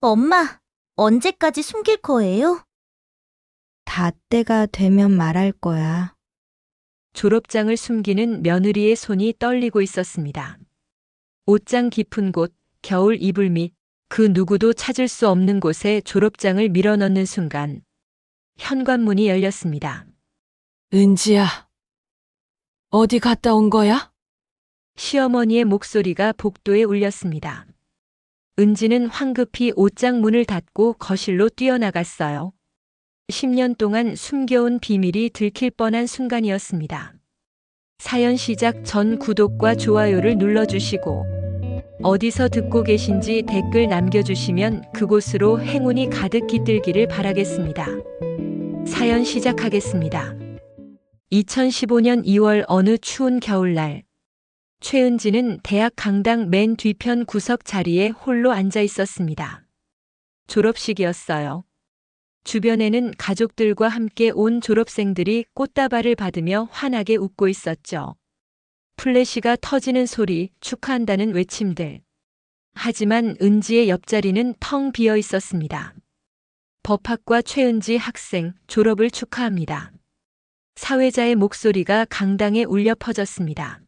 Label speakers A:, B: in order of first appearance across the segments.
A: 엄마, 언제까지 숨길 거예요?
B: 다 때가 되면 말할 거야.
C: 졸업장을 숨기는 며느리의 손이 떨리고 있었습니다. 옷장 깊은 곳, 겨울 이불 밑, 그 누구도 찾을 수 없는 곳에 졸업장을 밀어넣는 순간 현관문이 열렸습니다.
D: 은지야, 어디 갔다 온 거야?
C: 시어머니의 목소리가 복도에 울렸습니다. 은지는 황급히 옷장 문을 닫고 거실로 뛰어나갔어요. 10년 동안 숨겨온 비밀이 들킬 뻔한 순간이었습니다. 사연 시작 전 구독과 좋아요를 눌러주시고 어디서 듣고 계신지 댓글 남겨주시면 그곳으로 행운이 가득 깃들기를 바라겠습니다. 사연 시작하겠습니다. 2015년 2월 어느 추운 겨울날 최은지는 대학 강당 맨 뒤편 구석 자리에 홀로 앉아 있었습니다. 졸업식이었어요. 주변에는 가족들과 함께 온 졸업생들이 꽃다발을 받으며 환하게 웃고 있었죠. 플래시가 터지는 소리, 축하한다는 외침들. 하지만 은지의 옆자리는 텅 비어 있었습니다. 법학과 최은지 학생, 졸업을 축하합니다. 사회자의 목소리가 강당에 울려 퍼졌습니다.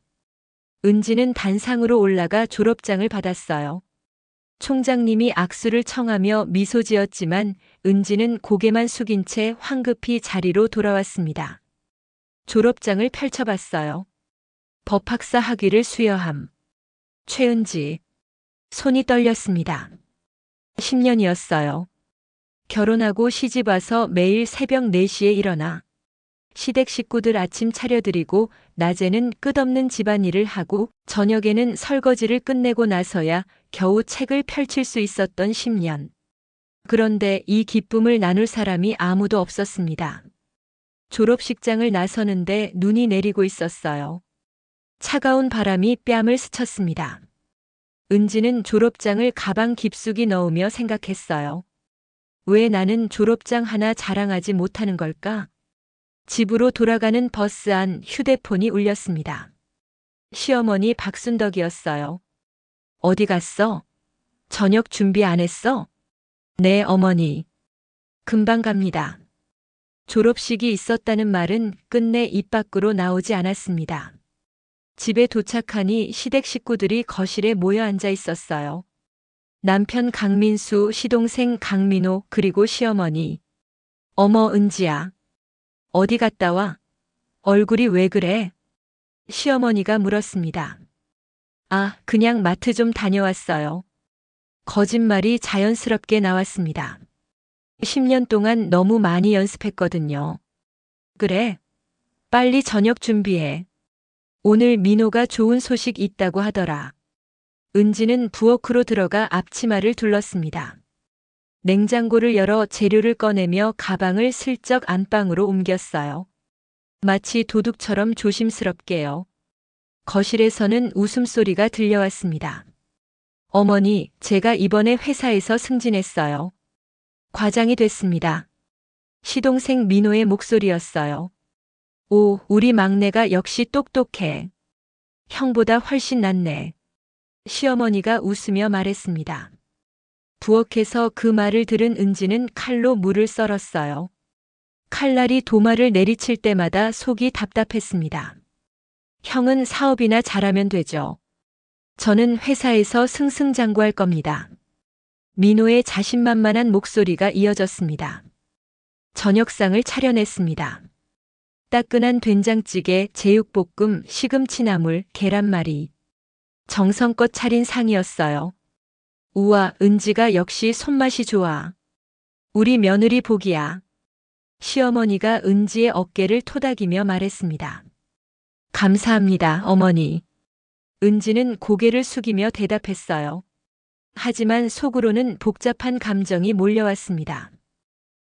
C: 은지는 단상으로 올라가 졸업장을 받았어요. 총장님이 악수를 청하며 미소 지었지만 은지는 고개만 숙인 채 황급히 자리로 돌아왔습니다. 졸업장을 펼쳐봤어요. 법학사 학위를 수여함. 최은지. 손이 떨렸습니다. 10년이었어요. 결혼하고 시집 와서 매일 새벽 4시에 일어나 시댁 식구들 아침 차려드리고 낮에는 끝없는 집안일을 하고 저녁에는 설거지를 끝내고 나서야 겨우 책을 펼칠 수 있었던 10년. 그런데 이 기쁨을 나눌 사람이 아무도 없었습니다. 졸업식장을 나서는데 눈이 내리고 있었어요. 차가운 바람이 뺨을 스쳤습니다. 은지는 졸업장을 가방 깊숙이 넣으며 생각했어요. 왜 나는 졸업장 하나 자랑하지 못하는 걸까? 집으로 돌아가는 버스 안 휴대폰이 울렸습니다. 시어머니 박순덕이었어요. 어디 갔어? 저녁 준비 안 했어? 네, 어머니. 금방 갑니다. 졸업식이 있었다는 말은 끝내 입 밖으로 나오지 않았습니다. 집에 도착하니 시댁 식구들이 거실에 모여 앉아 있었어요. 남편 강민수, 시동생 강민호, 그리고 시어머니. 어머, 은지야. 어디 갔다 와? 얼굴이 왜 그래? 시어머니가 물었습니다. 아, 그냥 마트 좀 다녀왔어요. 거짓말이 자연스럽게 나왔습니다. 10년 동안 너무 많이 연습했거든요. 그래. 빨리 저녁 준비해. 오늘 민호가 좋은 소식 있다고 하더라. 은지는 부엌으로 들어가 앞치마를 둘렀습니다. 냉장고를 열어 재료를 꺼내며 가방을 슬쩍 안방으로 옮겼어요. 마치 도둑처럼 조심스럽게요. 거실에서는 웃음소리가 들려왔습니다. 어머니, 제가 이번에 회사에서 승진했어요. 과장이 됐습니다. 시동생 민호의 목소리였어요. 오, 우리 막내가 역시 똑똑해. 형보다 훨씬 낫네. 시어머니가 웃으며 말했습니다. 부엌에서 그 말을 들은 은지는 칼로 물을 썰었어요. 칼날이 도마를 내리칠 때마다 속이 답답했습니다. 형은 사업이나 잘하면 되죠. 저는 회사에서 승승장구할 겁니다. 민호의 자신만만한 목소리가 이어졌습니다. 저녁상을 차려냈습니다. 따끈한 된장찌개, 제육볶음, 시금치나물, 계란말이. 정성껏 차린 상이었어요. 우와, 은지가 역시 손맛이 좋아. 우리 며느리 복이야. 시어머니가 은지의 어깨를 토닥이며 말했습니다. 감사합니다, 어머니. 은지는 고개를 숙이며 대답했어요. 하지만 속으로는 복잡한 감정이 몰려왔습니다.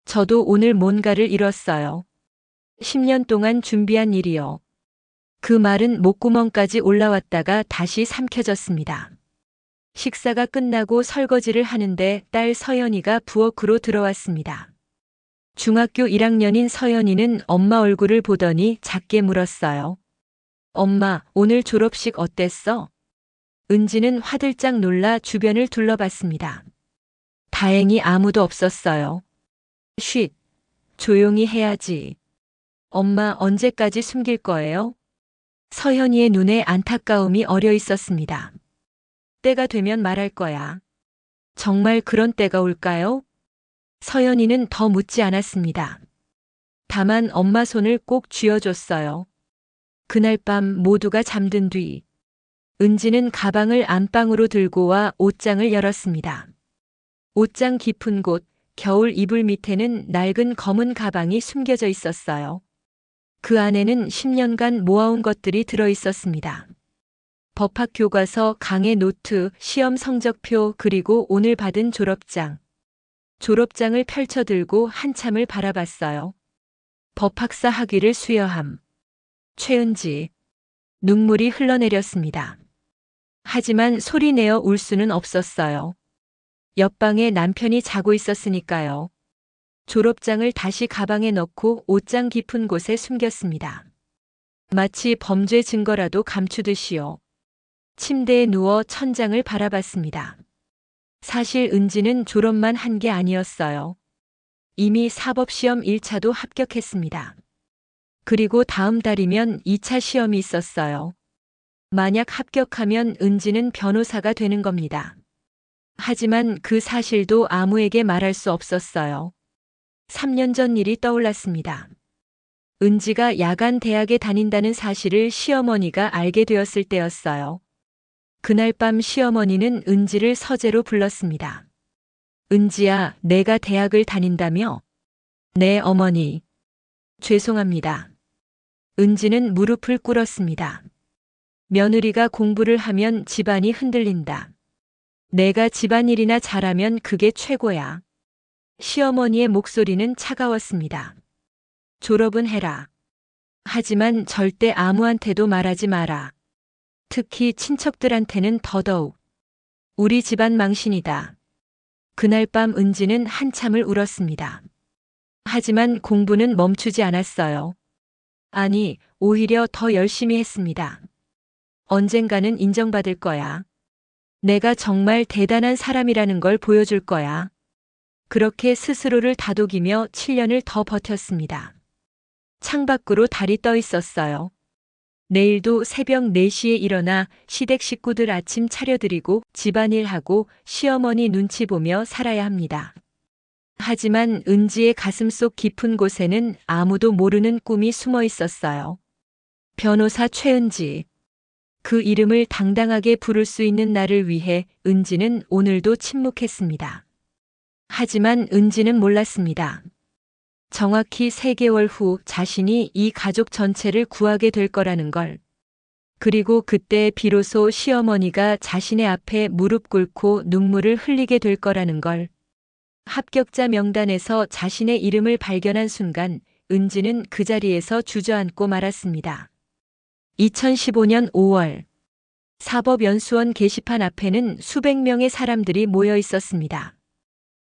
C: 저도 오늘 뭔가를 잃었어요. 10년 동안 준비한 일이요. 그 말은 목구멍까지 올라왔다가 다시 삼켜졌습니다. 식사가 끝나고 설거지를 하는데 딸 서연이가 부엌으로 들어왔습니다. 중학교 1학년인 서연이는 엄마 얼굴을 보더니 작게 물었어요. 엄마, 오늘 졸업식 어땠어? 은지는 화들짝 놀라 주변을 둘러봤습니다. 다행히 아무도 없었어요. 쉿, 조용히 해야지. 엄마 언제까지 숨길 거예요? 서현이의 눈에 안타까움이 어려 있었습니다. 때가 되면 말할 거야. 정말 그런 때가 올까요? 서연이는 더 묻지 않았습니다. 다만 엄마 손을 꼭 쥐어줬어요. 그날 밤 모두가 잠든 뒤 은지는 가방을 안방으로 들고 와 옷장을 열었습니다. 옷장 깊은 곳 겨울 이불 밑에는 낡은 검은 가방이 숨겨져 있었어요. 그 안에는 10년간 모아온 것들이 들어 있었습니다. 법학 교과서, 강의 노트, 시험 성적표, 그리고 오늘 받은 졸업장. 졸업장을 펼쳐들고 한참을 바라봤어요. 법학사 학위를 수여함. 최은지. 눈물이 흘러내렸습니다. 하지만 소리내어 울 수는 없었어요. 옆방에 남편이 자고 있었으니까요. 졸업장을 다시 가방에 넣고 옷장 깊은 곳에 숨겼습니다. 마치 범죄 증거라도 감추듯이요. 침대에 누워 천장을 바라봤습니다. 사실 은지는 졸업만 한 게 아니었어요. 이미 사법시험 1차도 합격했습니다. 그리고 다음 달이면 2차 시험이 있었어요. 만약 합격하면 은지는 변호사가 되는 겁니다. 하지만 그 사실도 아무에게 말할 수 없었어요. 3년 전 일이 떠올랐습니다. 은지가 야간 대학에 다닌다는 사실을 시어머니가 알게 되었을 때였어요. 그날 밤 시어머니는 은지를 서재로 불렀습니다. 은지야, 내가 대학을 다닌다며? 네, 어머니. 죄송합니다. 은지는 무릎을 꿇었습니다. 며느리가 공부를 하면 집안이 흔들린다. 내가 집안일이나 잘하면 그게 최고야. 시어머니의 목소리는 차가웠습니다. 졸업은 해라. 하지만 절대 아무한테도 말하지 마라. 특히 친척들한테는 더더욱. 우리 집안 망신이다. 그날 밤 은지는 한참을 울었습니다. 하지만 공부는 멈추지 않았어요. 아니, 오히려 더 열심히 했습니다. 언젠가는 인정받을 거야. 내가 정말 대단한 사람이라는 걸 보여줄 거야. 그렇게 스스로를 다독이며 7년을 더 버텼습니다. 창밖으로 달이 떠 있었어요. 내일도 새벽 4시에 일어나 시댁 식구들 아침 차려드리고 집안일하고 시어머니 눈치 보며 살아야 합니다. 하지만 은지의 가슴속 깊은 곳에는 아무도 모르는 꿈이 숨어 있었어요. 변호사 최은지. 그 이름을 당당하게 부를 수 있는 나를 위해 은지는 오늘도 침묵했습니다. 하지만 은지는 몰랐습니다. 정확히 3개월 후 자신이 이 가족 전체를 구하게 될 거라는 걸. 그리고 그때 비로소 시어머니가 자신의 앞에 무릎 꿇고 눈물을 흘리게 될 거라는 걸. 합격자 명단에서 자신의 이름을 발견한 순간 은지는 그 자리에서 주저앉고 말았습니다. 2015년 5월 사법연수원 게시판 앞에는 수백 명의 사람들이 모여 있었습니다.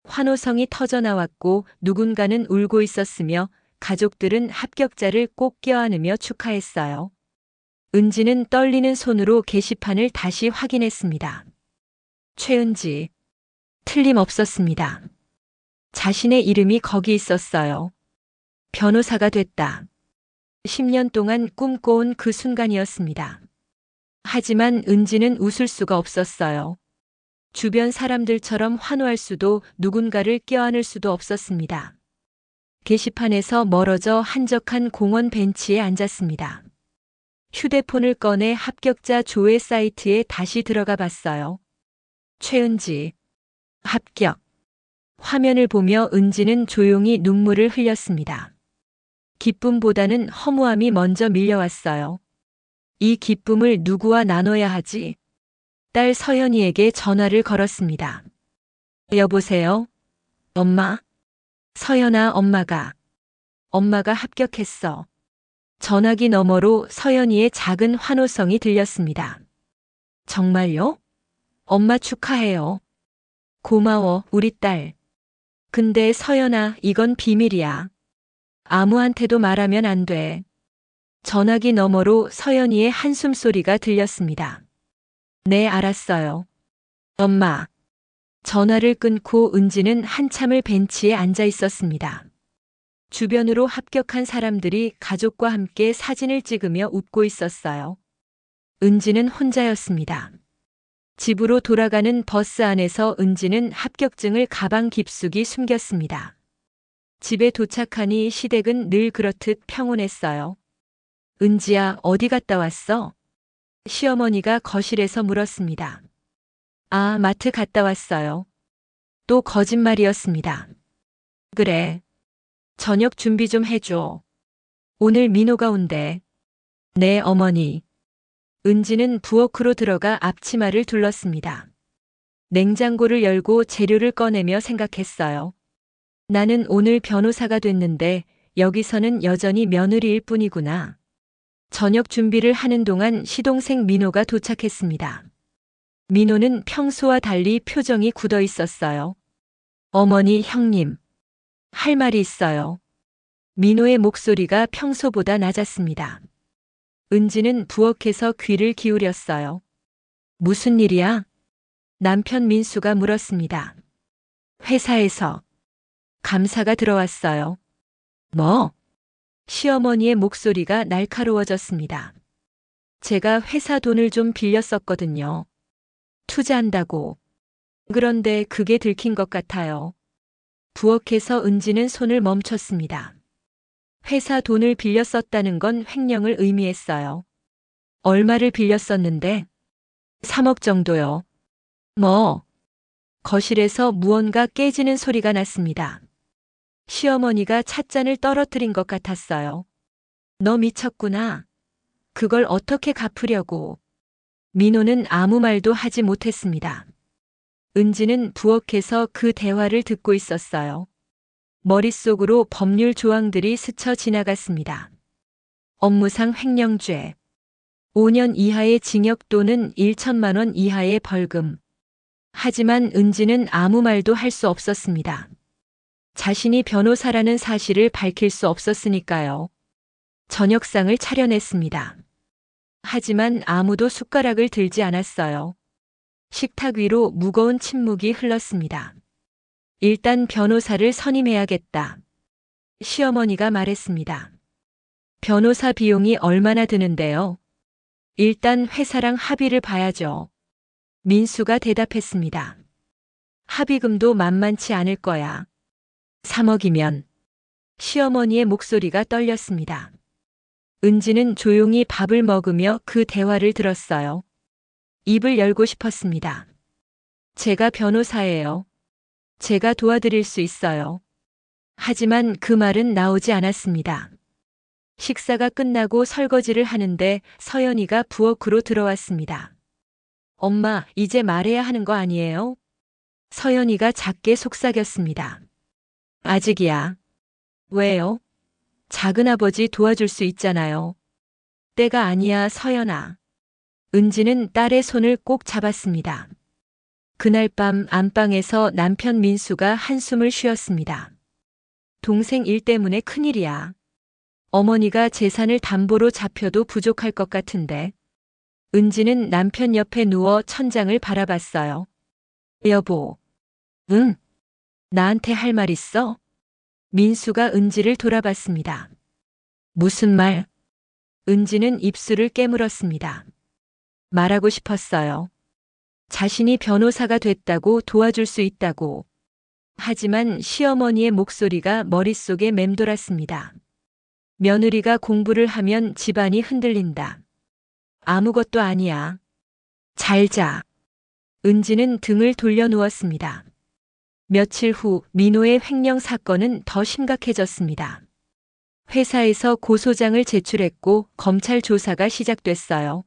C: 환호성이 터져나왔고 누군가는 울고 있었으며 가족들은 합격자를 꼭 껴안으며 축하했어요. 은지는 떨리는 손으로 게시판을 다시 확인했습니다. 최은지. 틀림없었습니다. 자신의 이름이 거기 있었어요. 변호사가 됐다. 10년 동안 꿈꿔온 그 순간이었습니다. 하지만 은지는 웃을 수가 없었어요. 주변 사람들처럼 환호할 수도 누군가를 껴안을 수도 없었습니다. 게시판에서 멀어져 한적한 공원 벤치에 앉았습니다. 휴대폰을 꺼내 합격자 조회 사이트에 다시 들어가 봤어요. 최은지. 합격. 화면을 보며 은지는 조용히 눈물을 흘렸습니다. 기쁨보다는 허무함이 먼저 밀려왔어요. 이 기쁨을 누구와 나눠야 하지? 딸 서연이에게 전화를 걸었습니다. 여보세요? 엄마? 서연아, 엄마가 합격했어. 전화기 너머로 서연이의 작은 환호성이 들렸습니다. 정말요? 엄마 축하해요. 고마워, 우리 딸. 근데 서연아, 이건 비밀이야. 아무한테도 말하면 안 돼. 전화기 너머로 서연이의 한숨소리가 들렸습니다. 네, 알았어요. 엄마. 전화를 끊고 은지는 한참을 벤치에 앉아 있었습니다. 주변으로 합격한 사람들이 가족과 함께 사진을 찍으며 웃고 있었어요. 은지는 혼자였습니다. 집으로 돌아가는 버스 안에서 은지는 합격증을 가방 깊숙이 숨겼습니다. 집에 도착하니 시댁은 늘 그렇듯 평온했어요. 은지야, 어디 갔다 왔어? 시어머니가 거실에서 물었습니다. 아, 마트 갔다 왔어요. 또 거짓말이었습니다. 그래. 저녁 준비 좀 해줘. 오늘 민호가 온대. 네, 어머니. 은지는 부엌으로 들어가 앞치마를 둘렀습니다. 냉장고를 열고 재료를 꺼내며 생각했어요. 나는 오늘 변호사가 됐는데 여기서는 여전히 며느리일 뿐이구나. 저녁 준비를 하는 동안 시동생 민호가 도착했습니다. 민호는 평소와 달리 표정이 굳어 있었어요. 어머니, 형님. 할 말이 있어요. 민호의 목소리가 평소보다 낮았습니다. 은지는 부엌에서 귀를 기울였어요. 무슨 일이야? 남편 민수가 물었습니다. 회사에서 감사가 들어왔어요. 뭐? 시어머니의 목소리가 날카로워졌습니다. 제가 회사 돈을 좀 빌렸었거든요. 투자한다고. 그런데 그게 들킨 것 같아요. 부엌에서 은지는 손을 멈췄습니다. 회사 돈을 빌렸었다는 건 횡령을 의미했어요. 얼마를 빌렸었는데? 3억 정도요. 뭐? 거실에서 무언가 깨지는 소리가 났습니다. 시어머니가 찻잔을 떨어뜨린 것 같았어요. 너 미쳤구나. 그걸 어떻게 갚으려고. 민호는 아무 말도 하지 못했습니다. 은지는 부엌에서 그 대화를 듣고 있었어요. 머릿속으로 법률 조항들이 스쳐 지나갔습니다. 업무상 횡령죄. 5년 이하의 징역 또는 1천만 원 이하의 벌금. 하지만 은지는 아무 말도 할 수 없었습니다. 자신이 변호사라는 사실을 밝힐 수 없었으니까요. 저녁상을 차려냈습니다. 하지만 아무도 숟가락을 들지 않았어요. 식탁 위로 무거운 침묵이 흘렀습니다. 일단 변호사를 선임해야겠다. 시어머니가 말했습니다. 변호사 비용이 얼마나 드는데요? 일단 회사랑 합의를 봐야죠. 민수가 대답했습니다. 합의금도 만만치 않을 거야. 3억이면. 시어머니의 목소리가 떨렸습니다. 은지는 조용히 밥을 먹으며 그 대화를 들었어요. 입을 열고 싶었습니다. 제가 변호사예요. 제가 도와드릴 수 있어요. 하지만 그 말은 나오지 않았습니다. 식사가 끝나고 설거지를 하는데 서연이가 부엌으로 들어왔습니다. 엄마, 이제 말해야 하는 거 아니에요? 서연이가 작게 속삭였습니다. 아직이야. 왜요? 작은아버지 도와줄 수 있잖아요. 때가 아니야, 서연아. 은지는 딸의 손을 꼭 잡았습니다. 그날 밤 안방에서 남편 민수가 한숨을 쉬었습니다. 동생 일 때문에 큰일이야. 어머니가 재산을 담보로 잡혀도 부족할 것 같은데. 은지는 남편 옆에 누워 천장을 바라봤어요. 여보. 응? 나한테 할 말 있어? 민수가 은지를 돌아봤습니다. 무슨 말? 은지는 입술을 깨물었습니다. 말하고 싶었어요. 자신이 변호사가 됐다고 도와줄 수 있다고. 하지만 시어머니의 목소리가 머릿속에 맴돌았습니다. 며느리가 공부를 하면 집안이 흔들린다. 아무것도 아니야. 잘 자. 은지는 등을 돌려 누웠습니다. 며칠 후 민호의 횡령 사건은 더 심각해졌습니다. 회사에서 고소장을 제출했고 검찰 조사가 시작됐어요.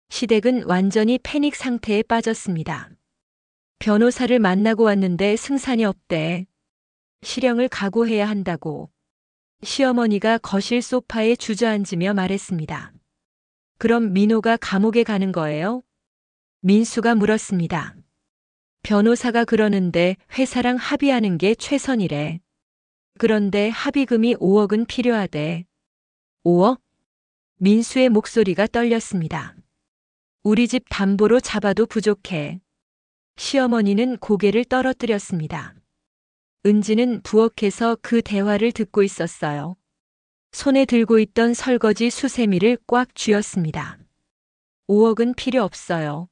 C: 시댁은 완전히 패닉 상태에 빠졌습니다. 변호사를 만나고 왔는데 승산이 없대. 실형을 각오해야 한다고. 시어머니가 거실 소파에 주저앉으며 말했습니다. 그럼 민호가 감옥에 가는 거예요? 민수가 물었습니다. 변호사가 그러는데 회사랑 합의하는 게 최선이래. 그런데 합의금이 5억은 필요하대. 5억? 민수의 목소리가 떨렸습니다. 우리 집 담보로 잡아도 부족해. 시어머니는 고개를 떨어뜨렸습니다. 은지는 부엌에서 그 대화를 듣고 있었어요. 손에 들고 있던 설거지 수세미를 꽉 쥐었습니다. 5억은 필요 없어요.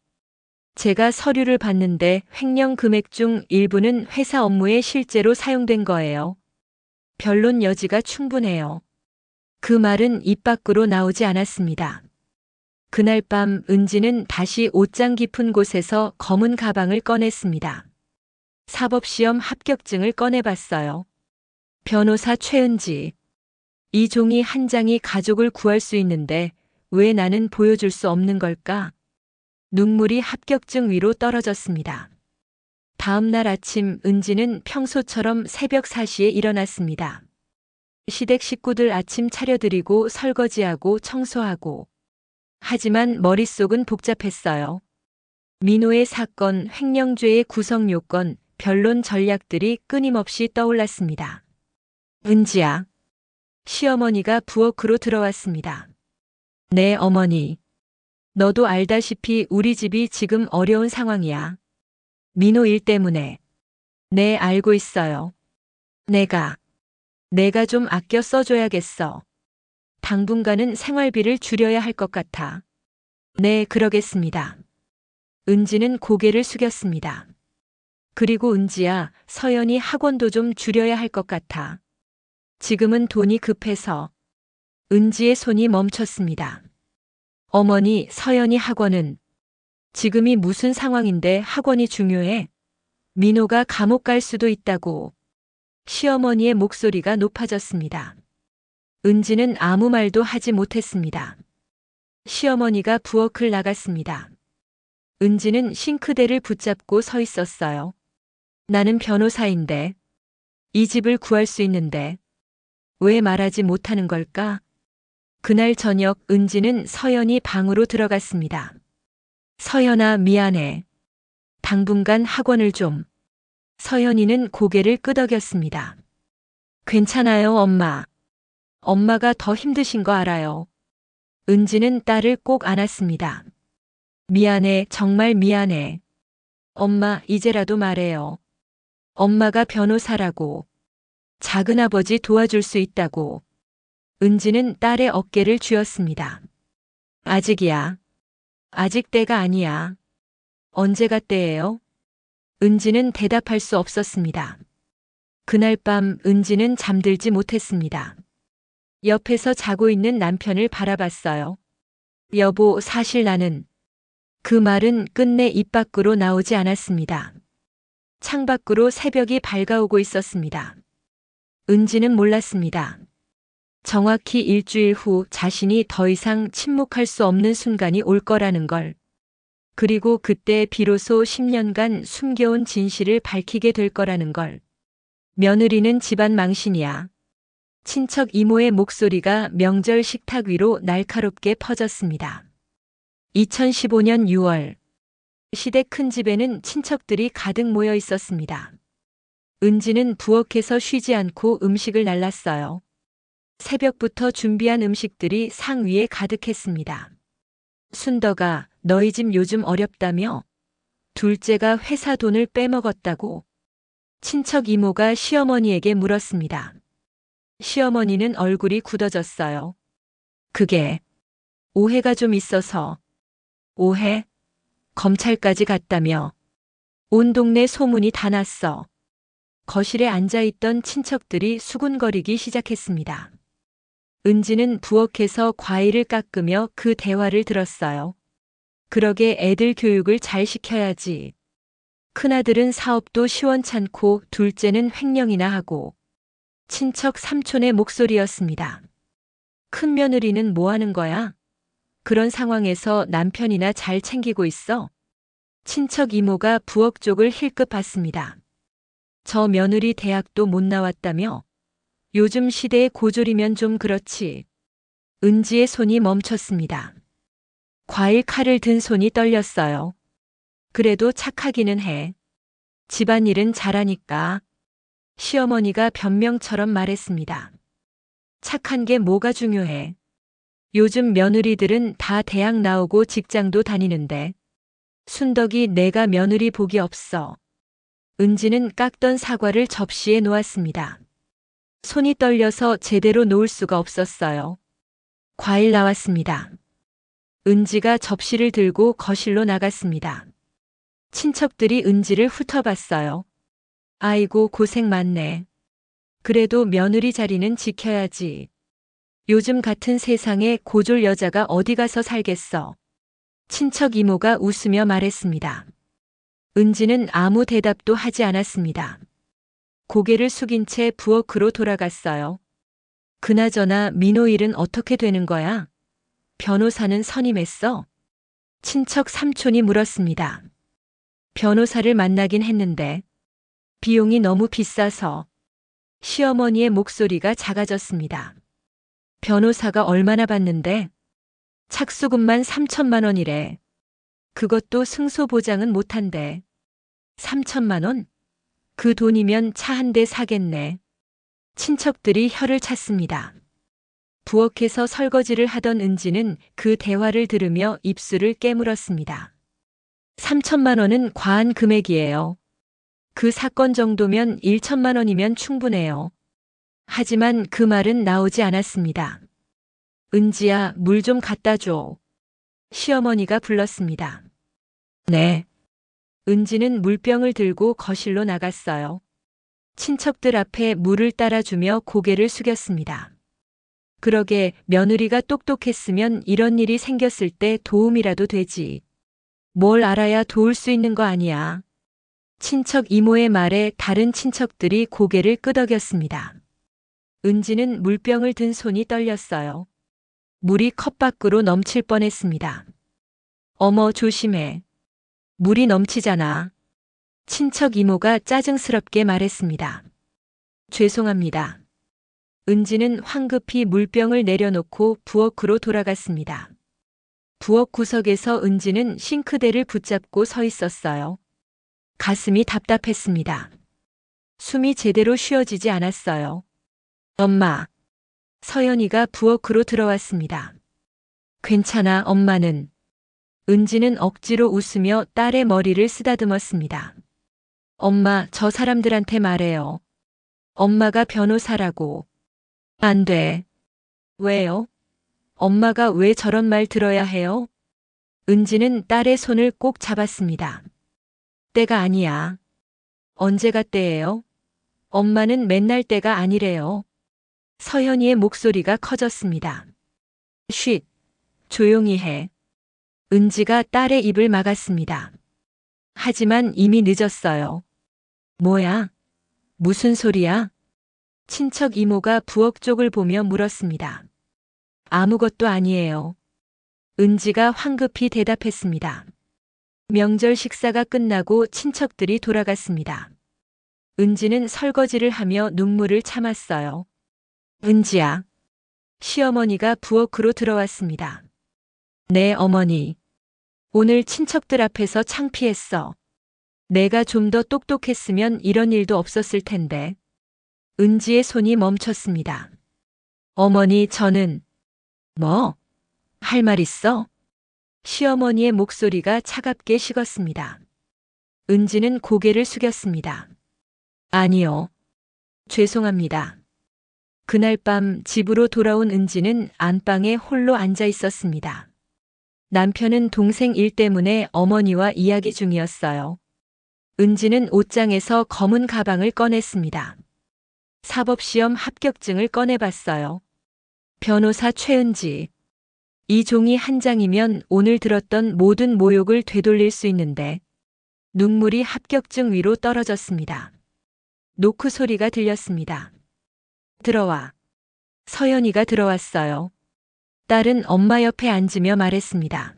C: 제가 서류를 봤는데 횡령 금액 중 일부는 회사 업무에 실제로 사용된 거예요. 변론 여지가 충분해요. 그 말은 입 밖으로 나오지 않았습니다. 그날 밤 은지는 다시 옷장 깊은 곳에서 검은 가방을 꺼냈습니다. 사법시험 합격증을 꺼내봤어요. 변호사 최은지. 이 종이 한 장이 가족을 구할 수 있는데 왜 나는 보여줄 수 없는 걸까? 눈물이 합격증 위로 떨어졌습니다. 다음 날 아침 은지는 평소처럼 새벽 4시에 일어났습니다. 시댁 식구들 아침 차려드리고 설거지하고 청소하고. 하지만 머릿속은 복잡했어요. 민호의 사건, 횡령죄의 구성 요건, 변론 전략들이 끊임없이 떠올랐습니다. 은지야. 시어머니가 부엌으로 들어왔습니다. 네, 어머니. 너도 알다시피 우리 집이 지금 어려운 상황이야. 민호 일 때문에. 네, 알고 있어요. 내가 좀 아껴 써줘야겠어. 당분간은 생활비를 줄여야 할 것 같아. 네, 그러겠습니다. 은지는 고개를 숙였습니다. 그리고 은지야, 서연이 학원도 좀 줄여야 할 것 같아. 지금은 돈이 급해서. 은지의 손이 멈췄습니다. 어머니, 서연이 학원은. 지금이 무슨 상황인데 학원이 중요해? 민호가 감옥 갈 수도 있다고. 시어머니의 목소리가 높아졌습니다. 은지는 아무 말도 하지 못했습니다. 시어머니가 부엌을 나갔습니다. 은지는 싱크대를 붙잡고 서 있었어요. 나는 변호사인데, 이 집을 구할 수 있는데, 왜 말하지 못하는 걸까? 그날 저녁 은지는 서연이 방으로 들어갔습니다. 서연아, 미안해. 당분간 학원을 좀. 서연이는 고개를 끄덕였습니다. 괜찮아요, 엄마. 엄마가 더 힘드신 거 알아요. 은지는 딸을 꼭 안았습니다. 미안해, 정말 미안해. 엄마, 이제라도 말해요. 엄마가 변호사라고. 작은아버지 도와줄 수 있다고. 은지는 딸의 어깨를 쥐었습니다. 아직이야. 아직 때가 아니야. 언제가 때예요? 은지는 대답할 수 없었습니다. 그날 밤 은지는 잠들지 못했습니다. 옆에서 자고 있는 남편을 바라봤어요. 여보, 사실 나는. 그 말은 끝내 입 밖으로 나오지 않았습니다. 창밖으로 새벽이 밝아오고 있었습니다. 은지는 몰랐습니다. 정확히 일주일 후 자신이 더 이상 침묵할 수 없는 순간이 올 거라는 걸. 그리고 그때 비로소 10년간 숨겨온 진실을 밝히게 될 거라는 걸. 며느리는 집안 망신이야. 친척 이모의 목소리가 명절 식탁 위로 날카롭게 퍼졌습니다. 2015년 6월. 시댁 큰 집에는 친척들이 가득 모여 있었습니다. 은지는 부엌에서 쉬지 않고 음식을 날랐어요. 새벽부터 준비한 음식들이 상 위에 가득했습니다. 순덕아, 너희 집 요즘 어렵다며? 둘째가 회사 돈을 빼먹었다고. 친척 이모가 시어머니에게 물었습니다. 시어머니는 얼굴이 굳어졌어요. 그게 오해가 좀 있어서. 오해? 검찰까지 갔다며. 온 동네 소문이 다 났어. 거실에 앉아있던 친척들이 수군거리기 시작했습니다. 은지는 부엌에서 과일을 깎으며 그 대화를 들었어요. 그러게 애들 교육을 잘 시켜야지. 큰아들은 사업도 시원찮고 둘째는 횡령이나 하고. 친척 삼촌의 목소리였습니다. 큰며느리는 뭐 하는 거야? 그런 상황에서 남편이나 잘 챙기고 있어? 친척 이모가 부엌 쪽을 힐끗 봤습니다. 저 며느리 대학도 못 나왔다며? 요즘 시대의 고졸이면 좀 그렇지. 은지의 손이 멈췄습니다. 과일 칼을 든 손이 떨렸어요. 그래도 착하기는 해. 집안일은 잘하니까. 시어머니가 변명처럼 말했습니다. 착한 게 뭐가 중요해. 요즘 며느리들은 다 대학 나오고 직장도 다니는데. 순덕이 내가 며느리 복이 없어. 은지는 깎던 사과를 접시에 놓았습니다. 손이 떨려서 제대로 놓을 수가 없었어요. 과일 나왔습니다. 은지가 접시를 들고 거실로 나갔습니다. 친척들이 은지를 훑어봤어요. 아이고 고생 많네. 그래도 며느리 자리는 지켜야지. 요즘 같은 세상에 고졸 여자가 어디 가서 살겠어. 친척 이모가 웃으며 말했습니다. 은지는 아무 대답도 하지 않았습니다. 고개를 숙인 채 부엌으로 돌아갔어요. 그나저나 민호 일은 어떻게 되는 거야? 변호사는 선임했어? 친척 삼촌이 물었습니다. 변호사를 만나긴 했는데 비용이 너무 비싸서. 시어머니의 목소리가 작아졌습니다. 변호사가 얼마나 받는데? 착수금만 3천만 원이래. 그것도 승소보장은 못한대. 3천만 원? 그 돈이면 차 한 대 사겠네. 친척들이 혀를 찼습니다. 부엌에서 설거지를 하던 은지는 그 대화를 들으며 입술을 깨물었습니다. 3천만 원은 과한 금액이에요. 그 사건 정도면 1천만 원이면 충분해요. 하지만 그 말은 나오지 않았습니다. 은지야, 물 좀 갖다 줘. 시어머니가 불렀습니다. 네. 은지는 물병을 들고 거실로 나갔어요. 친척들 앞에 물을 따라주며 고개를 숙였습니다. 그러게 며느리가 똑똑했으면 이런 일이 생겼을 때 도움이라도 되지. 뭘 알아야 도울 수 있는 거 아니야. 친척 이모의 말에 다른 친척들이 고개를 끄덕였습니다. 은지는 물병을 든 손이 떨렸어요. 물이 컵 밖으로 넘칠 뻔했습니다. 어머, 조심해. 물이 넘치잖아. 친척 이모가 짜증스럽게 말했습니다. 죄송합니다. 은지는 황급히 물병을 내려놓고 부엌으로 돌아갔습니다. 부엌 구석에서 은지는 싱크대를 붙잡고 서 있었어요. 가슴이 답답했습니다. 숨이 제대로 쉬어지지 않았어요. 엄마. 서연이가 부엌으로 들어왔습니다. 괜찮아, 엄마는. 은지는 억지로 웃으며 딸의 머리를 쓰다듬었습니다. 엄마, 저 사람들한테 말해요. 엄마가 변호사라고. 안 돼. 왜요? 엄마가 왜 저런 말 들어야 해요? 은지는 딸의 손을 꼭 잡았습니다. 때가 아니야. 언제가 때예요? 엄마는 맨날 때가 아니래요. 서현이의 목소리가 커졌습니다. 쉿, 조용히 해. 은지가 딸의 입을 막았습니다. 하지만 이미 늦었어요. 뭐야? 무슨 소리야? 친척 이모가 부엌 쪽을 보며 물었습니다. 아무것도 아니에요. 은지가 황급히 대답했습니다. 명절 식사가 끝나고 친척들이 돌아갔습니다. 은지는 설거지를 하며 눈물을 참았어요. 은지야. 시어머니가 부엌으로 들어왔습니다. 네, 어머니. 오늘 친척들 앞에서 창피했어. 내가 좀 더 똑똑했으면 이런 일도 없었을 텐데. 은지의 손이 멈췄습니다. 어머니, 저는... 뭐? 할 말 있어? 시어머니의 목소리가 차갑게 식었습니다. 은지는 고개를 숙였습니다. 아니요. 죄송합니다. 그날 밤 집으로 돌아온 은지는 안방에 홀로 앉아 있었습니다. 남편은 동생 일 때문에 어머니와 이야기 중이었어요. 은지는 옷장에서 검은 가방을 꺼냈습니다. 사법시험 합격증을 꺼내봤어요. 변호사 최은지. 이 종이 한 장이면 오늘 들었던 모든 모욕을 되돌릴 수 있는데 눈물이 합격증 위로 떨어졌습니다. 노크 소리가 들렸습니다. 들어와. 서연이가 들어왔어요. 딸은 엄마 옆에 앉으며 말했습니다.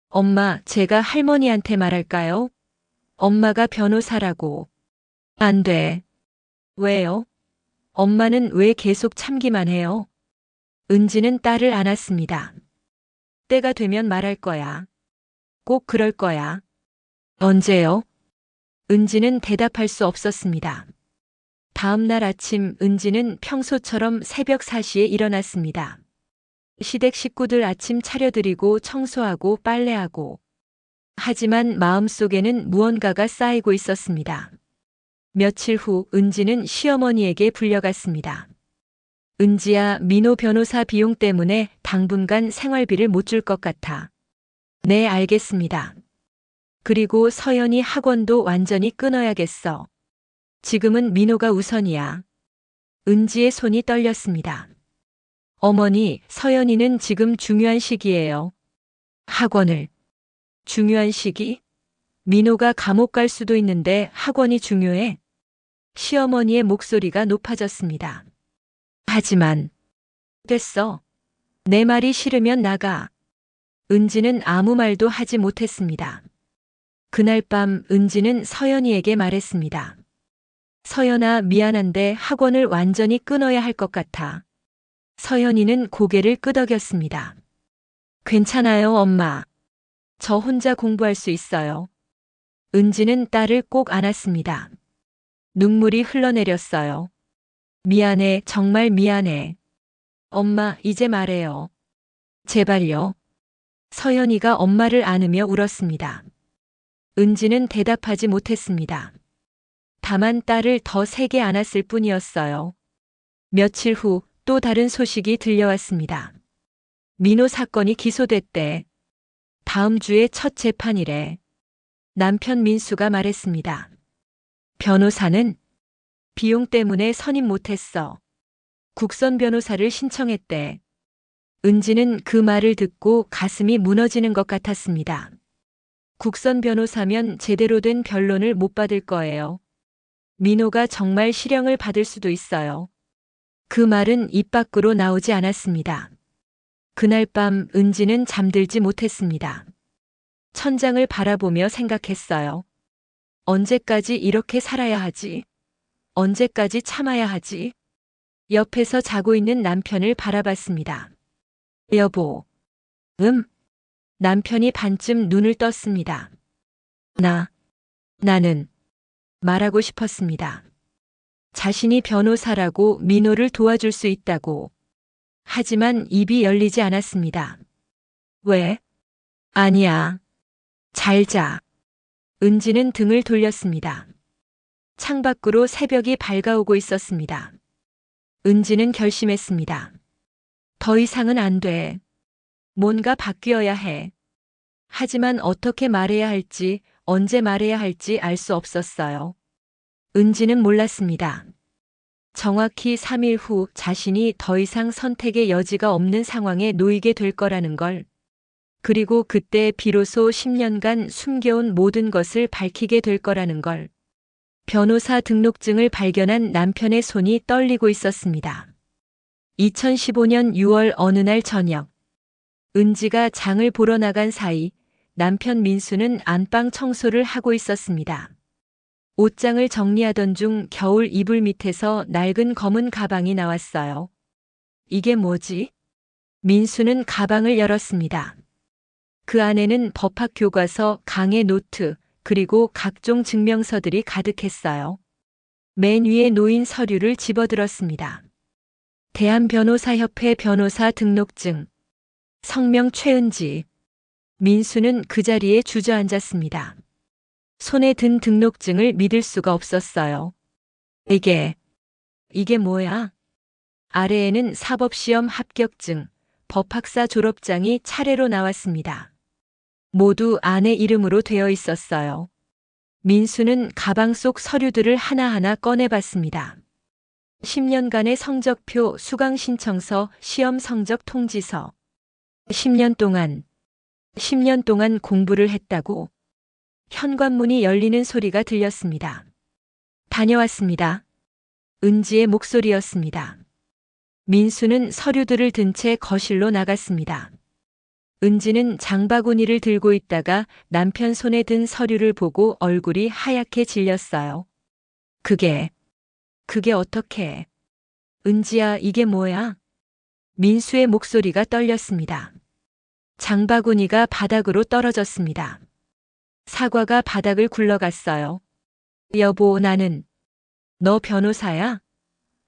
C: 엄마, 제가 할머니한테 말할까요? 엄마가 변호사라고. 안 돼. 왜요? 엄마는 왜 계속 참기만 해요? 은지는 딸을 안았습니다. 때가 되면 말할 거야. 꼭 그럴 거야. 언제요? 은지는 대답할 수 없었습니다. 다음 날 아침 은지는 평소처럼 새벽 4시에 일어났습니다. 시댁 식구들 아침 차려드리고 청소하고 빨래하고 하지만 마음속에는 무언가가 쌓이고 있었습니다. 며칠 후 은지는 시어머니에게 불려갔습니다. 은지야, 민호 변호사 비용 때문에 당분간 생활비를 못 줄 것 같아. 네, 알겠습니다. 그리고 서연이 학원도 완전히 끊어야겠어. 지금은 민호가 우선이야. 은지의 손이 떨렸습니다. 어머니, 서연이는 지금 중요한 시기예요. 학원을. 중요한 시기? 민호가 감옥 갈 수도 있는데 학원이 중요해? 시어머니의 목소리가 높아졌습니다. 하지만, 됐어. 내 말이 싫으면 나가. 은지는 아무 말도 하지 못했습니다. 그날 밤 은지는 서연이에게 말했습니다. 서연아, 미안한데 학원을 완전히 끊어야 할 것 같아. 서연이는 고개를 끄덕였습니다. 괜찮아요, 엄마. 저 혼자 공부할 수 있어요. 은지는 딸을 꼭 안았습니다. 눈물이 흘러내렸어요. 미안해, 정말 미안해. 엄마, 이제 말해요. 제발요. 서연이가 엄마를 안으며 울었습니다. 은지는 대답하지 못했습니다. 다만 딸을 더 세게 안았을 뿐이었어요. 며칠 후 또 다른 소식이 들려왔습니다. 민호 사건이 기소됐대. 다음 주에 첫 재판이래. 남편 민수가 말했습니다. 변호사는 비용 때문에 선임 못했어. 국선 변호사를 신청했대. 은지는 그 말을 듣고 가슴이 무너지는 것 같았습니다. 국선 변호사면 제대로 된 변론을 못 받을 거예요. 민호가 정말 실형을 받을 수도 있어요. 그 말은 입 밖으로 나오지 않았습니다. 그날 밤 은지는 잠들지 못했습니다. 천장을 바라보며 생각했어요. 언제까지 이렇게 살아야 하지? 언제까지 참아야 하지? 옆에서 자고 있는 남편을 바라봤습니다. 여보. 남편이 반쯤 눈을 떴습니다. 나는 말하고 싶었습니다. 자신이 변호사라고 민호를 도와줄 수 있다고. 하지만 입이 열리지 않았습니다. 왜? 아니야. 잘 자. 은지는 등을 돌렸습니다. 창밖으로 새벽이 밝아오고 있었습니다. 은지는 결심했습니다. 더 이상은 안 돼. 뭔가 바뀌어야 해. 하지만 어떻게 말해야 할지, 언제 말해야 할지 알 수 없었어요. 은지는 몰랐습니다. 정확히 3일 후 자신이 더 이상 선택의 여지가 없는 상황에 놓이게 될 거라는 걸. 그리고 그때 비로소 10년간 숨겨온 모든 것을 밝히게 될 거라는 걸. 변호사 등록증을 발견한 남편의 손이 떨리고 있었습니다. 2015년 6월 어느 날 저녁. 은지가 장을 보러 나간 사이 남편 민수는 안방 청소를 하고 있었습니다. 옷장을 정리하던 중 겨울 이불 밑에서 낡은 검은 가방이 나왔어요. 이게 뭐지? 민수는 가방을 열었습니다. 그 안에는 법학 교과서, 강의 노트, 그리고 각종 증명서들이 가득했어요. 맨 위에 놓인 서류를 집어들었습니다. 대한변호사협회 변호사 등록증. 성명 최은지. 민수는 그 자리에 주저앉았습니다. 손에 든 등록증을 믿을 수가 없었어요. 이게 뭐야? 아래에는 사법시험 합격증, 법학사 졸업장이 차례로 나왔습니다. 모두 아내 이름으로 되어 있었어요. 민수는 가방 속 서류들을 하나하나 꺼내봤습니다. 10년간의 성적표, 수강 신청서, 시험 성적 통지서. 10년 동안 공부를 했다고. 현관문이 열리는 소리가 들렸습니다. 다녀왔습니다. 은지의 목소리였습니다. 민수는 서류들을 든 채 거실로 나갔습니다. 은지는 장바구니를 들고 있다가 남편 손에 든 서류를 보고 얼굴이 하얗게 질렸어요. 그게 어떻게? 은지야, 이게 뭐야? 민수의 목소리가 떨렸습니다. 장바구니가 바닥으로 떨어졌습니다. 사과가 바닥을 굴러갔어요. 여보, 너 변호사야?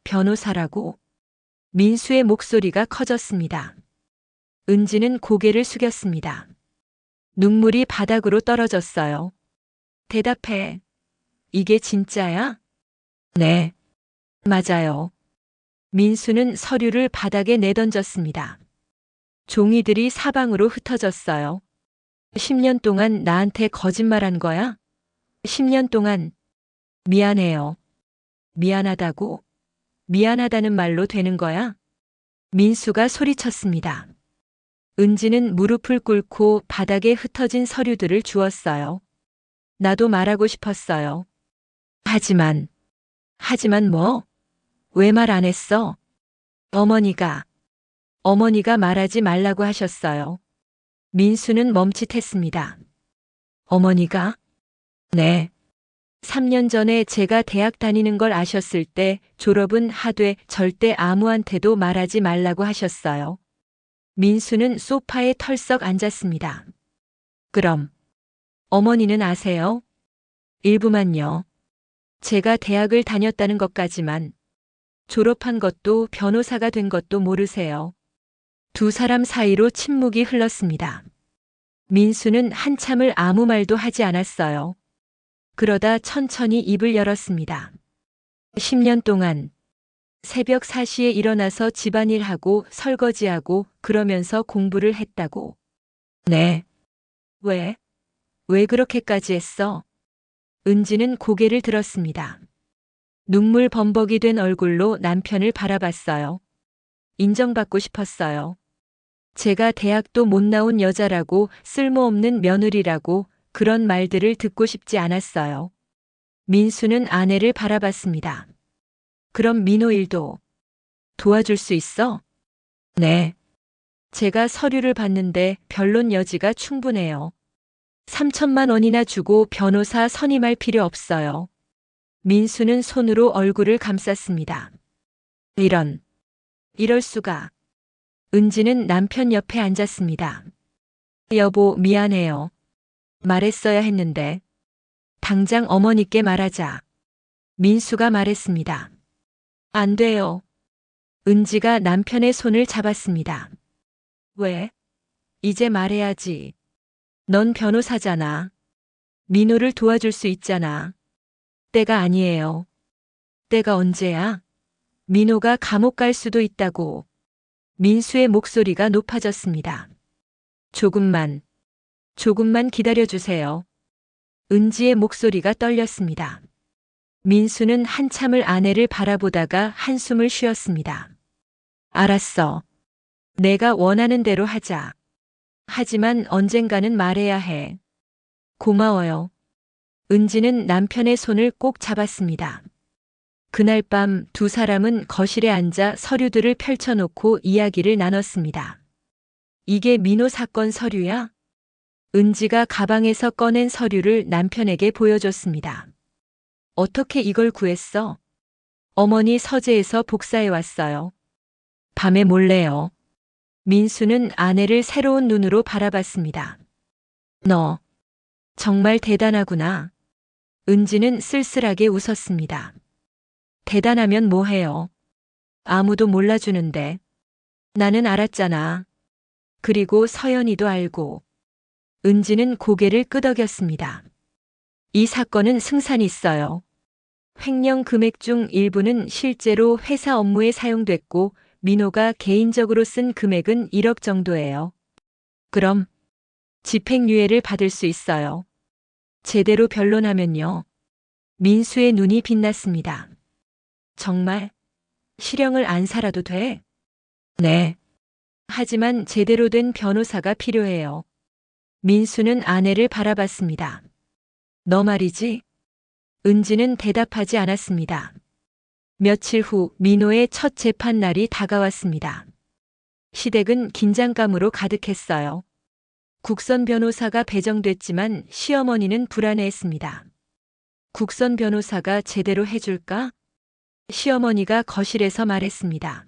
C: 변호사라고? 민수의 목소리가 커졌습니다. 은지는 고개를 숙였습니다. 눈물이 바닥으로 떨어졌어요. 대답해. 이게 진짜야? 네. 맞아요. 민수는 서류를 바닥에 내던졌습니다. 종이들이 사방으로 흩어졌어요. 10년 동안 나한테 거짓말한 거야? 10년 동안. 미안해요. 미안하다고? 미안하다는 말로 되는 거야? 민수가 소리쳤습니다. 은지는 무릎을 꿇고 바닥에 흩어진 서류들을 주웠어요. 나도 말하고 싶었어요. 하지만 뭐? 왜 말 안 했어? 어머니가 말하지 말라고 하셨어요. 민수는 멈칫했습니다. 어머니가? 네. 3년 전에 제가 대학 다니는 걸 아셨을 때 졸업은 하되 절대 아무한테도 말하지 말라고 하셨어요. 민수는 소파에 털썩 앉았습니다. 그럼 어머니는 아세요? 일부만요. 제가 대학을 다녔다는 것까지만. 졸업한 것도 변호사가 된 것도 모르세요. 두 사람 사이로 침묵이 흘렀습니다. 민수는 한참을 아무 말도 하지 않았어요. 그러다 천천히 입을 열었습니다. 10년 동안 새벽 4시에 일어나서 집안일하고 설거지하고 그러면서 공부를 했다고. 네. 왜? 왜 그렇게까지 했어? 은지는 고개를 들었습니다. 눈물 범벅이 된 얼굴로 남편을 바라봤어요. 인정받고 싶었어요. 제가 대학도 못 나온 여자라고 쓸모없는 며느리라고 그런 말들을 듣고 싶지 않았어요. 민수는 아내를 바라봤습니다. 그럼 민호 일도 도와줄 수 있어? 네. 제가 서류를 봤는데 변론 여지가 충분해요. 3천만 원이나 주고 변호사 선임할 필요 없어요. 민수는 손으로 얼굴을 감쌌습니다. 이럴 수가. 은지는 남편 옆에 앉았습니다. 여보, 미안해요. 말했어야 했는데. 당장 어머니께 말하자. 민수가 말했습니다. 안 돼요. 은지가 남편의 손을 잡았습니다. 왜? 이제 말해야지. 넌 변호사잖아. 민호를 도와줄 수 있잖아. 때가 아니에요. 때가 언제야? 민호가 감옥 갈 수도 있다고. 민수의 목소리가 높아졌습니다. 조금만 기다려주세요. 은지의 목소리가 떨렸습니다. 민수는 한참을 아내를 바라보다가 한숨을 쉬었습니다. 알았어. 내가 원하는 대로 하자. 하지만 언젠가는 말해야 해. 고마워요. 은지는 남편의 손을 꼭 잡았습니다. 그날 밤 두 사람은 거실에 앉아 서류들을 펼쳐놓고 이야기를 나눴습니다. 이게 민호 사건 서류야? 은지가 가방에서 꺼낸 서류를 남편에게 보여줬습니다. 어떻게 이걸 구했어? 어머니 서재에서 복사해 왔어요. 밤에 몰래요. 민수는 아내를 새로운 눈으로 바라봤습니다. 너 정말 대단하구나. 은지는 쓸쓸하게 웃었습니다. 대단하면 뭐해요? 아무도 몰라주는데. 나는 알았잖아. 그리고 서연이도 알고. 은지는 고개를 끄덕였습니다. 이 사건은 승산이 있어요. 횡령 금액 중 일부는 실제로 회사 업무에 사용됐고 민호가 개인적으로 쓴 금액은 1억 정도예요. 그럼 집행유예를 받을 수 있어요. 제대로 변론하면요. 민수의 눈이 빛났습니다. 정말? 실형을 안 살아도 돼? 네. 하지만 제대로 된 변호사가 필요해요. 민수는 아내를 바라봤습니다. 너 말이지? 은지는 대답하지 않았습니다. 며칠 후 민호의 첫 재판 날이 다가왔습니다. 시댁은 긴장감으로 가득했어요. 국선 변호사가 배정됐지만 시어머니는 불안해했습니다. 국선 변호사가 제대로 해줄까? 시어머니가 거실에서 말했습니다.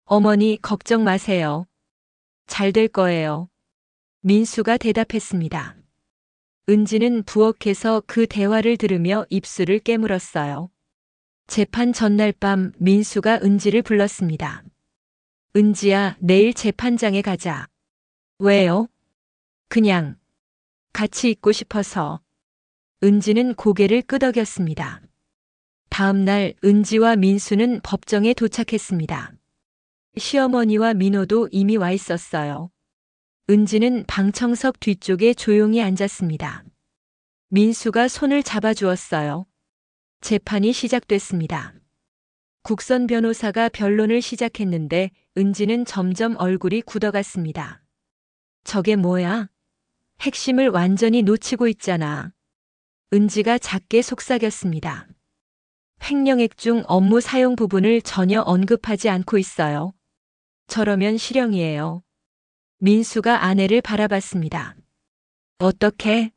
C: 어머니 걱정 마세요. 잘 될 거예요. 민수가 대답했습니다. 은지는 부엌에서 그 대화를 들으며 입술을 깨물었어요. 재판 전날 밤 민수가 은지를 불렀습니다. 은지야, 내일 재판장에 가자. 왜요? 그냥 같이 있고 싶어서. 은지는 고개를 끄덕였습니다. 다음 날 은지와 민수는 법정에 도착했습니다. 시어머니와 민호도 이미 와 있었어요. 은지는 방청석 뒤쪽에 조용히 앉았습니다. 민수가 손을 잡아주었어요. 재판이 시작됐습니다. 국선 변호사가 변론을 시작했는데 은지는 점점 얼굴이 굳어갔습니다. 저게 뭐야? 핵심을 완전히 놓치고 있잖아. 은지가 작게 속삭였습니다. 횡령액 중 업무 사용 부분을 전혀 언급하지 않고 있어요. 저러면 실형이에요. 민수가 아내를 바라봤습니다. 어떻게?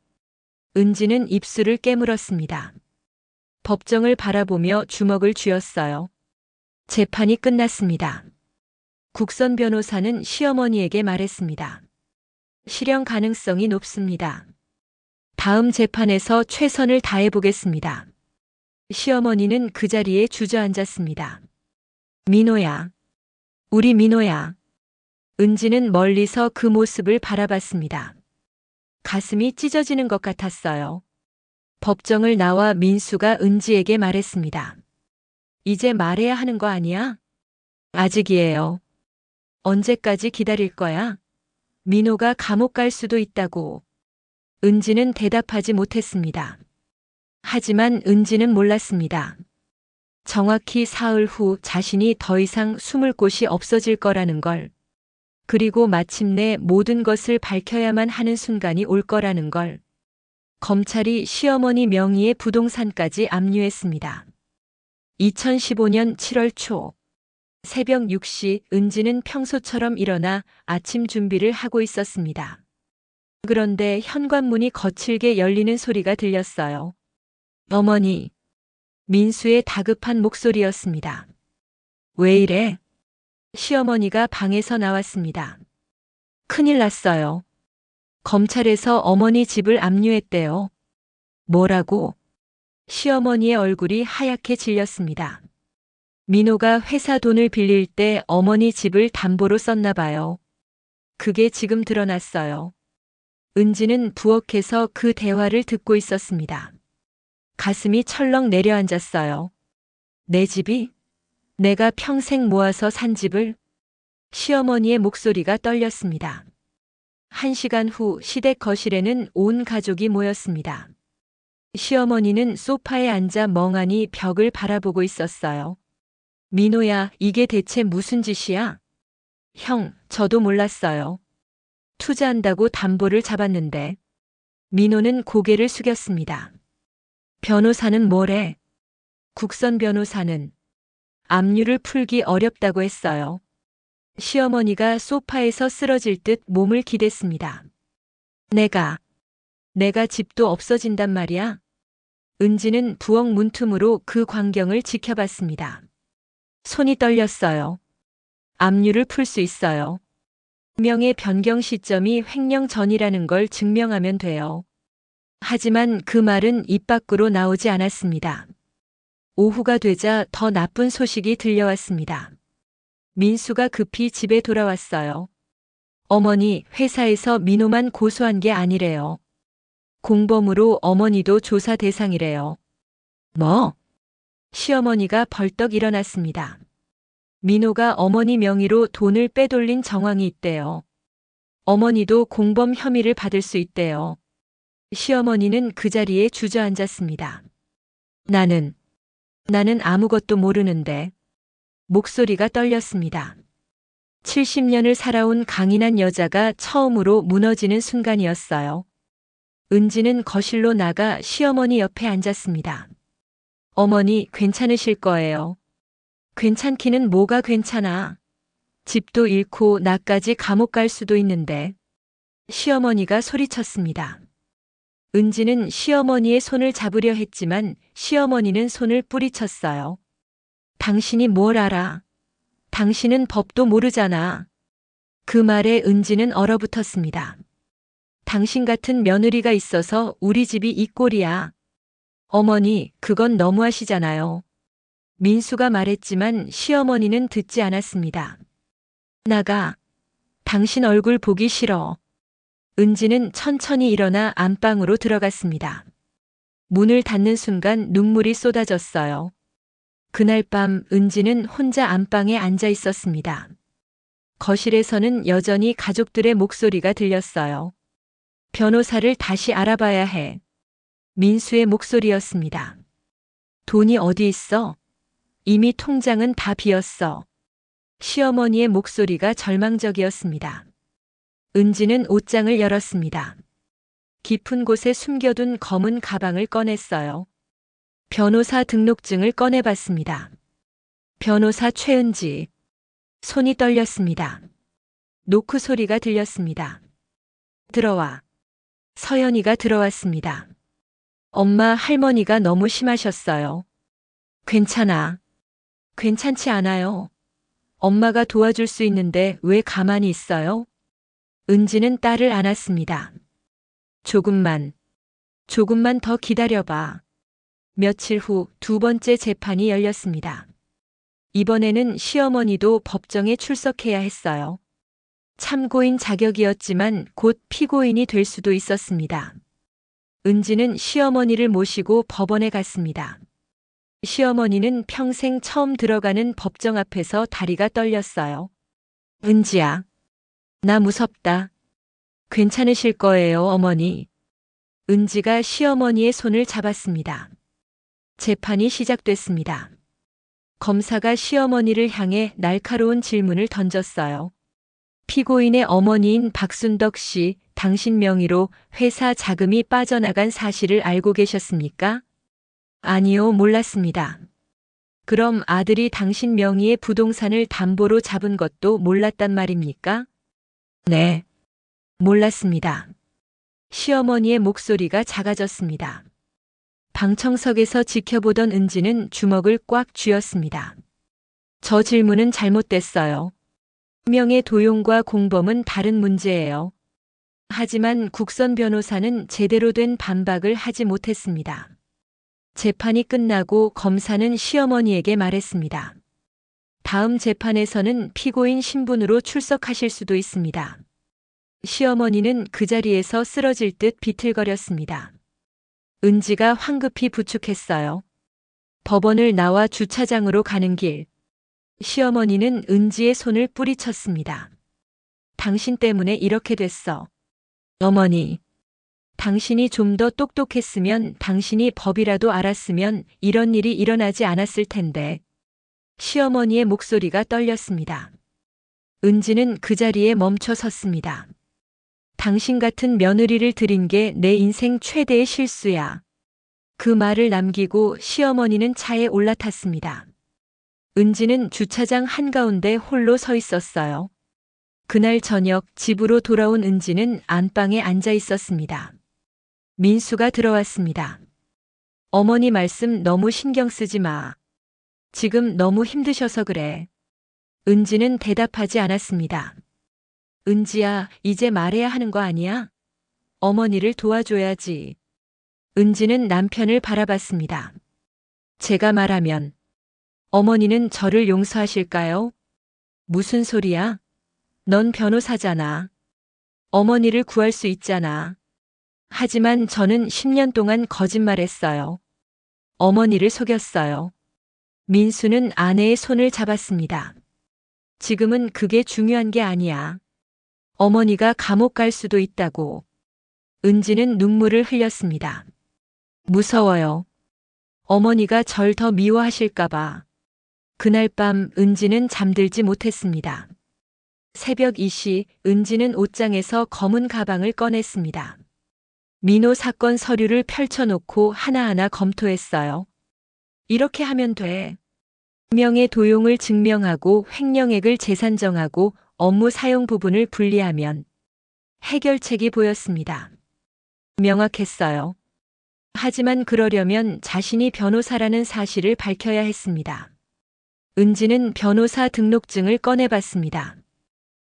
C: 은지는 입술을 깨물었습니다. 법정을 바라보며 주먹을 쥐었어요. 재판이 끝났습니다. 국선 변호사는 시어머니에게 말했습니다. 실형 가능성이 높습니다. 다음 재판에서 최선을 다해보겠습니다. 시어머니는 그 자리에 주저앉았습니다. 민호야. 우리 민호야. 은지는 멀리서 그 모습을 바라봤습니다. 가슴이 찢어지는 것 같았어요. 법정을 나와 민수가 은지에게 말했습니다. 이제 말해야 하는 거 아니야? 아직이에요. 언제까지 기다릴 거야? 민호가 감옥 갈 수도 있다고. 은지는 대답하지 못했습니다. 하지만 은지는 몰랐습니다. 정확히 사흘 후 자신이 더 이상 숨을 곳이 없어질 거라는 걸. 그리고 마침내 모든 것을 밝혀야만 하는 순간이 올 거라는 걸. 검찰이 시어머니 명의의 부동산까지 압류했습니다. 2015년 7월 초. 새벽 6시 은지는 평소처럼 일어나 아침 준비를 하고 있었습니다. 그런데 현관문이 거칠게 열리는 소리가 들렸어요. 어머니. 민수의 다급한 목소리였습니다. 왜 이래? 시어머니가 방에서 나왔습니다. 큰일 났어요. 검찰에서 어머니 집을 압류했대요. 뭐라고? 시어머니의 얼굴이 하얗게 질렸습니다. 민호가 회사 돈을 빌릴 때 어머니 집을 담보로 썼나 봐요. 그게 지금 드러났어요. 은지는 부엌에서 그 대화를 듣고 있었습니다. 가슴이 철렁 내려앉았어요. 내 집이? 내가 평생 모아서 산 집을? 시어머니의 목소리가 떨렸습니다. 1시간 후 시댁 거실에는 온 가족이 모였습니다. 시어머니는 소파에 앉아 멍하니 벽을 바라보고 있었어요. 민호야, 이게 대체 무슨 짓이야? 형, 저도 몰랐어요. 투자한다고 담보를 잡았는데. 민호는 고개를 숙였습니다. 변호사는 뭐래? 국선 변호사는 압류를 풀기 어렵다고 했어요. 시어머니가 소파에서 쓰러질 듯 몸을 기댔습니다. 내가 집도 없어진단 말이야? 은지는 부엌 문틈으로 그 광경을 지켜봤습니다. 손이 떨렸어요. 압류를 풀 수 있어요. 명의 변경 시점이 횡령 전이라는 걸 증명하면 돼요. 하지만 그 말은 입 밖으로 나오지 않았습니다. 오후가 되자 더 나쁜 소식이 들려왔습니다. 민수가 급히 집에 돌아왔어요. 어머니, 회사에서 민호만 고소한 게 아니래요. 공범으로 어머니도 조사 대상이래요. 뭐? 시어머니가 벌떡 일어났습니다. 민호가 어머니 명의로 돈을 빼돌린 정황이 있대요. 어머니도 공범 혐의를 받을 수 있대요. 시어머니는 그 자리에 주저앉았습니다. 나는 아무것도 모르는데. 목소리가 떨렸습니다. 70년을 살아온 강인한 여자가 처음으로 무너지는 순간이었어요. 은지는 거실로 나가 시어머니 옆에 앉았습니다. 어머니, 괜찮으실 거예요. 괜찮기는 뭐가 괜찮아. 집도 잃고 나까지 감옥 갈 수도 있는데. 시어머니가 소리쳤습니다. 은지는 시어머니의 손을 잡으려 했지만 시어머니는 손을 뿌리쳤어요. 당신이 뭘 알아? 당신은 법도 모르잖아. 그 말에 은지는 얼어붙었습니다. 당신 같은 며느리가 있어서 우리 집이 이 꼴이야. 어머니, 그건 너무하시잖아요. 민수가 말했지만 시어머니는 듣지 않았습니다. 나가. 당신 얼굴 보기 싫어. 은지는 천천히 일어나 안방으로 들어갔습니다. 문을 닫는 순간 눈물이 쏟아졌어요. 그날 밤 은지는 혼자 안방에 앉아 있었습니다. 거실에서는 여전히 가족들의 목소리가 들렸어요. 변호사를 다시 알아봐야 해. 민수의 목소리였습니다. 돈이 어디 있어? 이미 통장은 다 비었어. 시어머니의 목소리가 절망적이었습니다. 은지는 옷장을 열었습니다. 깊은 곳에 숨겨둔 검은 가방을 꺼냈어요. 변호사 등록증을 꺼내봤습니다. 변호사 최은지. 손이 떨렸습니다. 노크 소리가 들렸습니다. 들어와. 서연이가 들어왔습니다. 엄마, 할머니가 너무 심하셨어요. 괜찮아. 괜찮지 않아요. 엄마가 도와줄 수 있는데 왜 가만히 있어요? 은지는 딸을 안았습니다. 조금만 더 기다려봐. 며칠 후 두 번째 재판이 열렸습니다. 이번에는 시어머니도 법정에 출석해야 했어요. 참고인 자격이었지만 곧 피고인이 될 수도 있었습니다. 은지는 시어머니를 모시고 법원에 갔습니다. 시어머니는 평생 처음 들어가는 법정 앞에서 다리가 떨렸어요. 은지야, 나 무섭다. 괜찮으실 거예요, 어머니. 은지가 시어머니의 손을 잡았습니다. 재판이 시작됐습니다. 검사가 시어머니를 향해 날카로운 질문을 던졌어요. 피고인의 어머니인 박순덕 씨, 당신 명의로 회사 자금이 빠져나간 사실을 알고 계셨습니까? 아니요, 몰랐습니다. 그럼 아들이 당신 명의의 부동산을 담보로 잡은 것도 몰랐단 말입니까? 네, 몰랐습니다. 시어머니의 목소리가 작아졌습니다. 방청석에서 지켜보던 은지는 주먹을 꽉 쥐었습니다. 저 질문은 잘못됐어요. 명의 도용과 공범은 다른 문제예요. 하지만 국선 변호사는 제대로 된 반박을 하지 못했습니다. 재판이 끝나고 검사는 시어머니에게 말했습니다. 다음 재판에서는 피고인 신분으로 출석하실 수도 있습니다. 시어머니는 그 자리에서 쓰러질 듯 비틀거렸습니다. 은지가 황급히 부축했어요. 법원을 나와 주차장으로 가는 길. 시어머니는 은지의 손을 뿌리쳤습니다. 당신 때문에 이렇게 됐어. 어머니, 당신이 좀 더 똑똑했으면, 당신이 법이라도 알았으면 이런 일이 일어나지 않았을 텐데. 시어머니의 목소리가 떨렸습니다. 은지는 그 자리에 멈춰 섰습니다. 당신 같은 며느리를 들인 게 내 인생 최대의 실수야. 그 말을 남기고 시어머니는 차에 올라탔습니다. 은지는 주차장 한가운데 홀로 서 있었어요. 그날 저녁 집으로 돌아온 은지는 안방에 앉아 있었습니다. 민수가 들어왔습니다. 어머니 말씀 너무 신경 쓰지 마. 지금 너무 힘드셔서 그래. 은지는 대답하지 않았습니다. 은지야, 이제 말해야 하는 거 아니야? 어머니를 도와줘야지. 은지는 남편을 바라봤습니다. 제가 말하면 어머니는 저를 용서하실까요? 무슨 소리야? 넌 변호사잖아. 어머니를 구할 수 있잖아. 하지만 저는 10년 동안 거짓말했어요. 어머니를 속였어요. 민수는 아내의 손을 잡았습니다. 지금은 그게 중요한 게 아니야. 어머니가 감옥 갈 수도 있다고. 은지는 눈물을 흘렸습니다. 무서워요. 어머니가 절 더 미워하실까봐. 그날 밤 은지는 잠들지 못했습니다. 새벽 2시 은지는 옷장에서 검은 가방을 꺼냈습니다. 민호 사건 서류를 펼쳐놓고 하나하나 검토했어요. 이렇게 하면 돼. 명의 도용을 증명하고 횡령액을 재산정하고 업무 사용 부분을 분리하면 해결책이 보였습니다. 명확했어요. 하지만 그러려면 자신이 변호사라는 사실을 밝혀야 했습니다. 은지는 변호사 등록증을 꺼내봤습니다.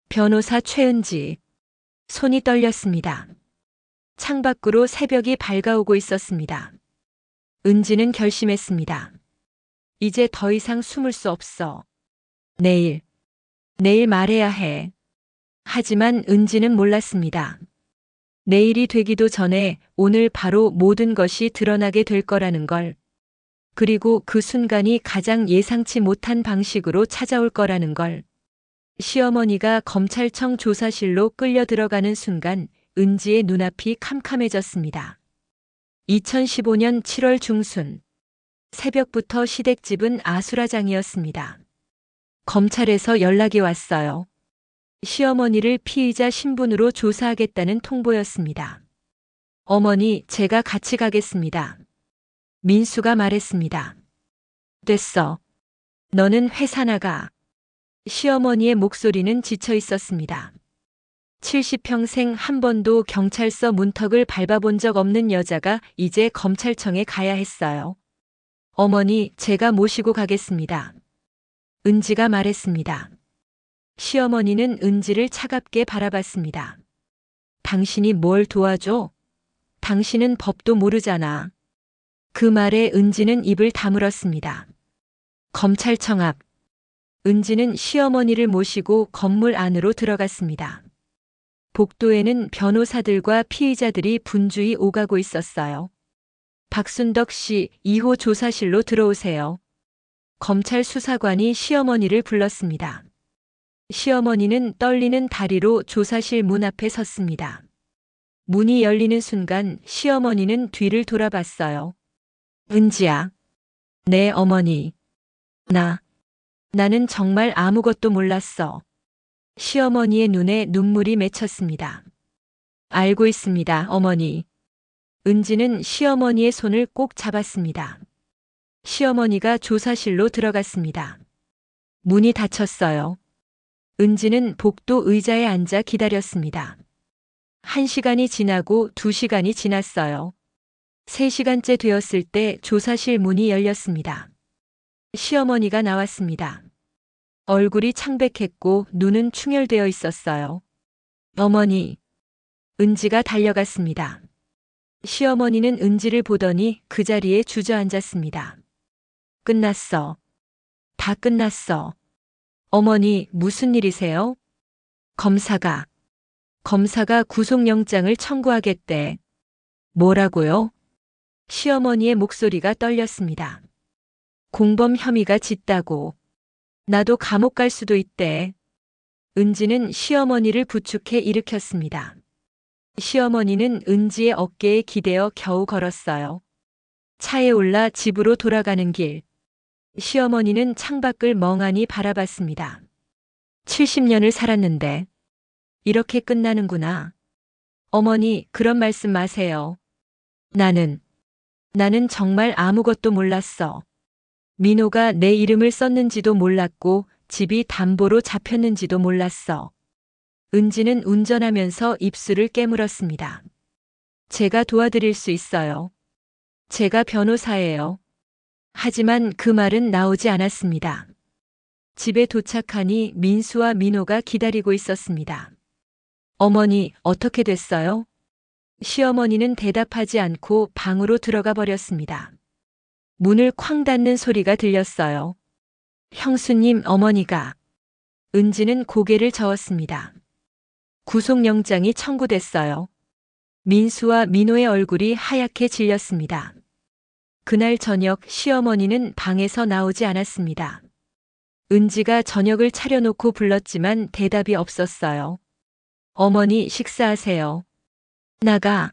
C: 변호사 최은지. 손이 떨렸습니다. 창밖으로 새벽이 밝아오고 있었습니다. 은지는 결심했습니다. 이제 더 이상 숨을 수 없어. 내일 말해야 해. 하지만 은지는 몰랐습니다. 내일이 되기도 전에 오늘 바로 모든 것이 드러나게 될 거라는 걸. 그리고 그 순간이 가장 예상치 못한 방식으로 찾아올 거라는 걸. 시어머니가 검찰청 조사실로 끌려 들어가는 순간 은지의 눈앞이 캄캄해졌습니다. 2015년 7월 중순. 새벽부터 시댁집은 아수라장이었습니다. 검찰에서 연락이 왔어요. 시어머니를 피의자 신분으로 조사하겠다는 통보였습니다. 어머니, 제가 같이 가겠습니다. 민수가 말했습니다. 됐어. 너는 회사 나가. 시어머니의 목소리는 지쳐 있었습니다. 70평생 한 번도 경찰서 문턱을 밟아본 적 없는 여자가 이제 검찰청에 가야 했어요. 어머니, 제가 모시고 가겠습니다. 은지가 말했습니다. 시어머니는 은지를 차갑게 바라봤습니다. 당신이 뭘 도와줘? 당신은 법도 모르잖아. 그 말에 은지는 입을 다물었습니다. 검찰청 앞. 은지는 시어머니를 모시고 건물 안으로 들어갔습니다. 복도에는 변호사들과 피의자들이 분주히 오가고 있었어요. 박순덕 씨, 2호 조사실로 들어오세요. 검찰 수사관이 시어머니를 불렀습니다. 시어머니는 떨리는 다리로 조사실 문 앞에 섰습니다. 문이 열리는 순간 시어머니는 뒤를 돌아봤어요. 은지야. 네, 어머니. 나는 정말 아무것도 몰랐어. 시어머니의 눈에 눈물이 맺혔습니다. 알고 있습니다, 어머니. 은지는 시어머니의 손을 꼭 잡았습니다. 시어머니가 조사실로 들어갔습니다. 문이 닫혔어요. 은지는 복도 의자에 앉아 기다렸습니다. 1시간이 지나고 2시간이 지났어요. 3시간째 되었을 때 조사실 문이 열렸습니다. 시어머니가 나왔습니다. 얼굴이 창백했고 눈은 충혈되어 있었어요. 어머니. 은지가 달려갔습니다. 시어머니는 은지를 보더니 그 자리에 주저앉았습니다. 끝났어. 다 끝났어. 어머니, 무슨 일이세요? 검사가 구속영장을 청구하겠대. 뭐라고요? 시어머니의 목소리가 떨렸습니다. 공범 혐의가 짙다고. 나도 감옥 갈 수도 있대. 은지는 시어머니를 부축해 일으켰습니다. 시어머니는 은지의 어깨에 기대어 겨우 걸었어요. 차에 올라 집으로 돌아가는 길. 시어머니는 창밖을 멍하니 바라봤습니다. 70년을 살았는데 이렇게 끝나는구나. 어머니, 그런 말씀 마세요. 나는 정말 아무것도 몰랐어. 민호가 내 이름을 썼는지도 몰랐고 집이 담보로 잡혔는지도 몰랐어. 은지는 운전하면서 입술을 깨물었습니다. 제가 도와드릴 수 있어요. 제가 변호사예요. 하지만 그 말은 나오지 않았습니다. 집에 도착하니 민수와 민호가 기다리고 있었습니다. 어머니, 어떻게 됐어요? 시어머니는 대답하지 않고 방으로 들어가 버렸습니다. 문을 쾅 닫는 소리가 들렸어요. 형수님, 어머니가. 은지는 고개를 저었습니다. 구속영장이 청구됐어요. 민수와 민호의 얼굴이 하얗게 질렸습니다. 그날 저녁 시어머니는 방에서 나오지 않았습니다. 은지가 저녁을 차려놓고 불렀지만 대답이 없었어요. 어머니, 식사하세요. 나가.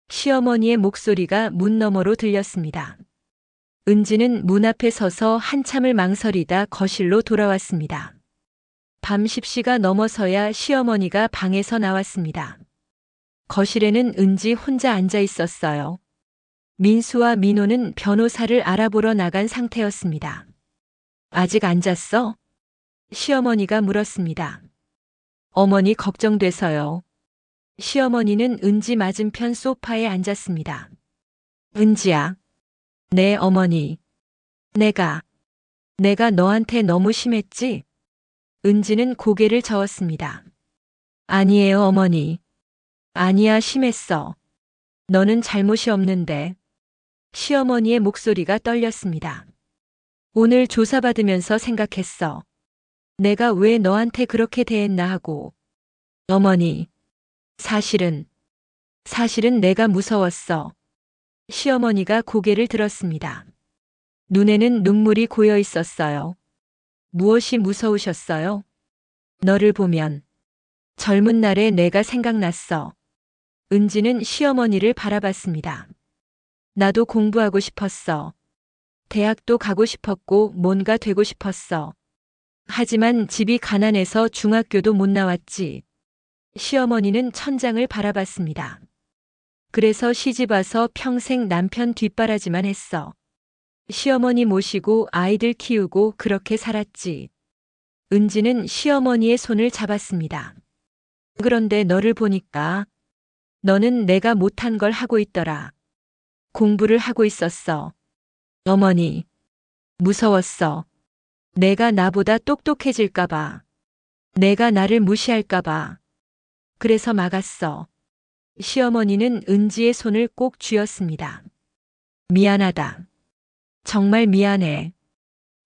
C: 시어머니의 목소리가 문 너머로 들렸습니다. 은지는 문 앞에 서서 한참을 망설이다 거실로 돌아왔습니다. 밤 10시가 넘어서야 시어머니가 방에서 나왔습니다. 거실에는 은지 혼자 앉아 있었어요. 민수와 민호는 변호사를 알아보러 나간 상태였습니다. 아직 안 잤어? 시어머니가 물었습니다. 어머니 걱정돼서요. 시어머니는 은지 맞은편 소파에 앉았습니다. 은지야. 네, 어머니. 내가 너한테 너무 심했지? 은지는 고개를 저었습니다. 아니에요, 어머니. 아니야, 심했어. 너는 잘못이 없는데. 시어머니의 목소리가 떨렸습니다. 오늘 조사받으면서 생각했어. 내가 왜 너한테 그렇게 대했나 하고. 어머니, 사실은 사실은 내가 무서웠어. 시어머니가 고개를 들었습니다. 눈에는 눈물이 고여 있었어요. 무엇이 무서우셨어요? 너를 보면 젊은 날의 내가 생각났어. 은지는 시어머니를 바라봤습니다. 나도 공부하고 싶었어. 대학도 가고 싶었고 뭔가 되고 싶었어. 하지만 집이 가난해서 중학교도 못 나왔지. 시어머니는 천장을 바라봤습니다. 그래서 시집와서 평생 남편 뒷바라지만 했어. 시어머니 모시고 아이들 키우고 그렇게 살았지. 은지는 시어머니의 손을 잡았습니다. 그런데 너를 보니까 너는 내가 못한 걸 하고 있더라. 공부를 하고 있었어. 어머니, 무서웠어. 내가 나보다 똑똑해질까봐. 내가 나를 무시할까봐. 그래서 막았어. 시어머니는 은지의 손을 꼭 쥐었습니다. 미안하다. 정말 미안해.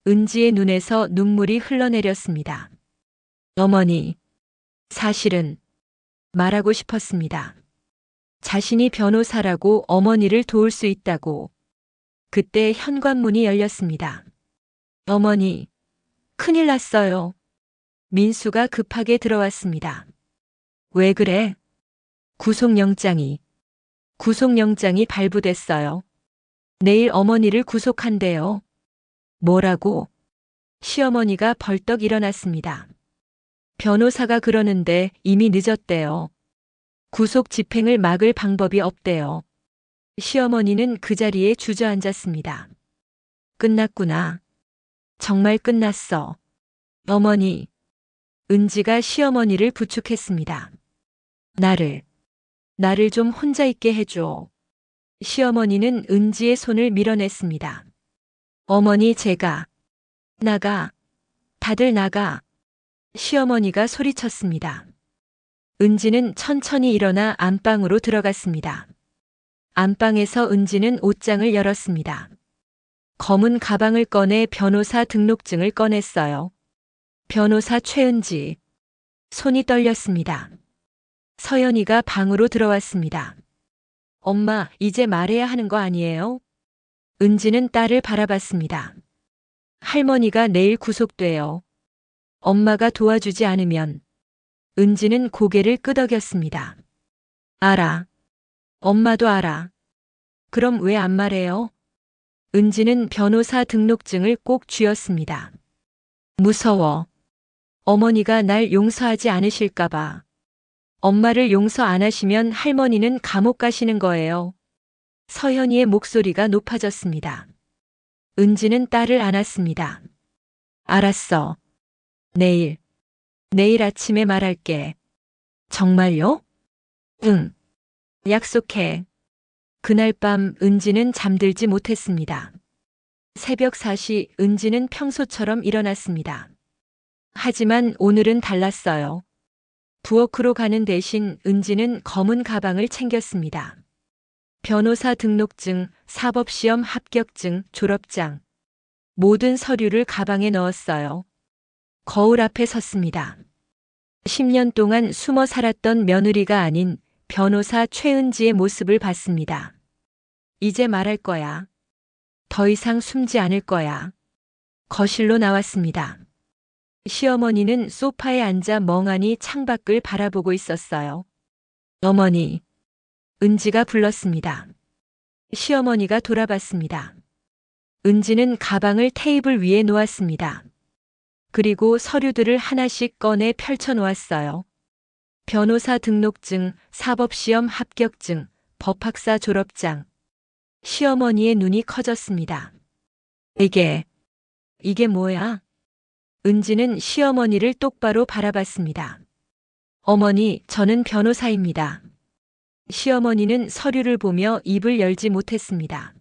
C: 은지의 눈에서 눈물이 흘러내렸습니다. 어머니, 사실은 말하고 싶었습니다. 자신이 변호사라고 어머니를 도울 수 있다고. 그때 현관문이 열렸습니다. 어머니, 큰일 났어요. 민수가 급하게 들어왔습니다. 왜 그래? 구속영장이 발부됐어요. 내일 어머니를 구속한대요. 뭐라고? 시어머니가 벌떡 일어났습니다. 변호사가 그러는데 이미 늦었대요. 구속 집행을 막을 방법이 없대요. 시어머니는 그 자리에 주저앉았습니다. 끝났구나. 정말 끝났어. 어머니. 은지가 시어머니를 부축했습니다. 나를 좀 혼자 있게 해줘. 시어머니는 은지의 손을 밀어냈습니다. 어머니 제가. 나가. 다들 나가. 시어머니가 소리쳤습니다. 은지는 천천히 일어나 안방으로 들어갔습니다. 안방에서 은지는 옷장을 열었습니다. 검은 가방을 꺼내 변호사 등록증을 꺼냈어요. 변호사 최은지. 손이 떨렸습니다. 서연이가 방으로 들어왔습니다. 엄마, 이제 말해야 하는 거 아니에요? 은지는 딸을 바라봤습니다. 할머니가 내일 구속돼요. 엄마가 도와주지 않으면. 은지는 고개를 끄덕였습니다. 알아. 엄마도 알아. 그럼 왜 안 말해요? 은지는 변호사 등록증을 꼭 쥐었습니다. 무서워. 어머니가 날 용서하지 않으실까봐. 엄마를 용서 안 하시면 할머니는 감옥 가시는 거예요. 서현이의 목소리가 높아졌습니다. 은지는 딸을 안았습니다. 알았어. 내일 아침에 말할게. 정말요? 응. 약속해. 그날 밤 은지는 잠들지 못했습니다. 새벽 4시 은지는 평소처럼 일어났습니다. 하지만 오늘은 달랐어요. 부엌으로 가는 대신 은지는 검은 가방을 챙겼습니다. 변호사 등록증, 사법시험 합격증, 졸업장. 모든 서류를 가방에 넣었어요. 거울 앞에 섰습니다. 10년 동안 숨어 살았던 며느리가 아닌 변호사 최은지의 모습을 봤습니다. 이제 말할 거야. 더 이상 숨지 않을 거야. 거실로 나왔습니다. 시어머니는 소파에 앉아 멍하니 창밖을 바라보고 있었어요. 어머니. 은지가 불렀습니다. 시어머니가 돌아봤습니다. 은지는 가방을 테이블 위에 놓았습니다. 그리고 서류들을 하나씩 꺼내 펼쳐 놓았어요. 변호사 등록증, 사법시험 합격증, 법학사 졸업장. 시어머니의 눈이 커졌습니다. 이게 뭐야? 은지는 시어머니를 똑바로 바라봤습니다. 어머니, 저는 변호사입니다. 시어머니는 서류를 보며 입을 열지 못했습니다.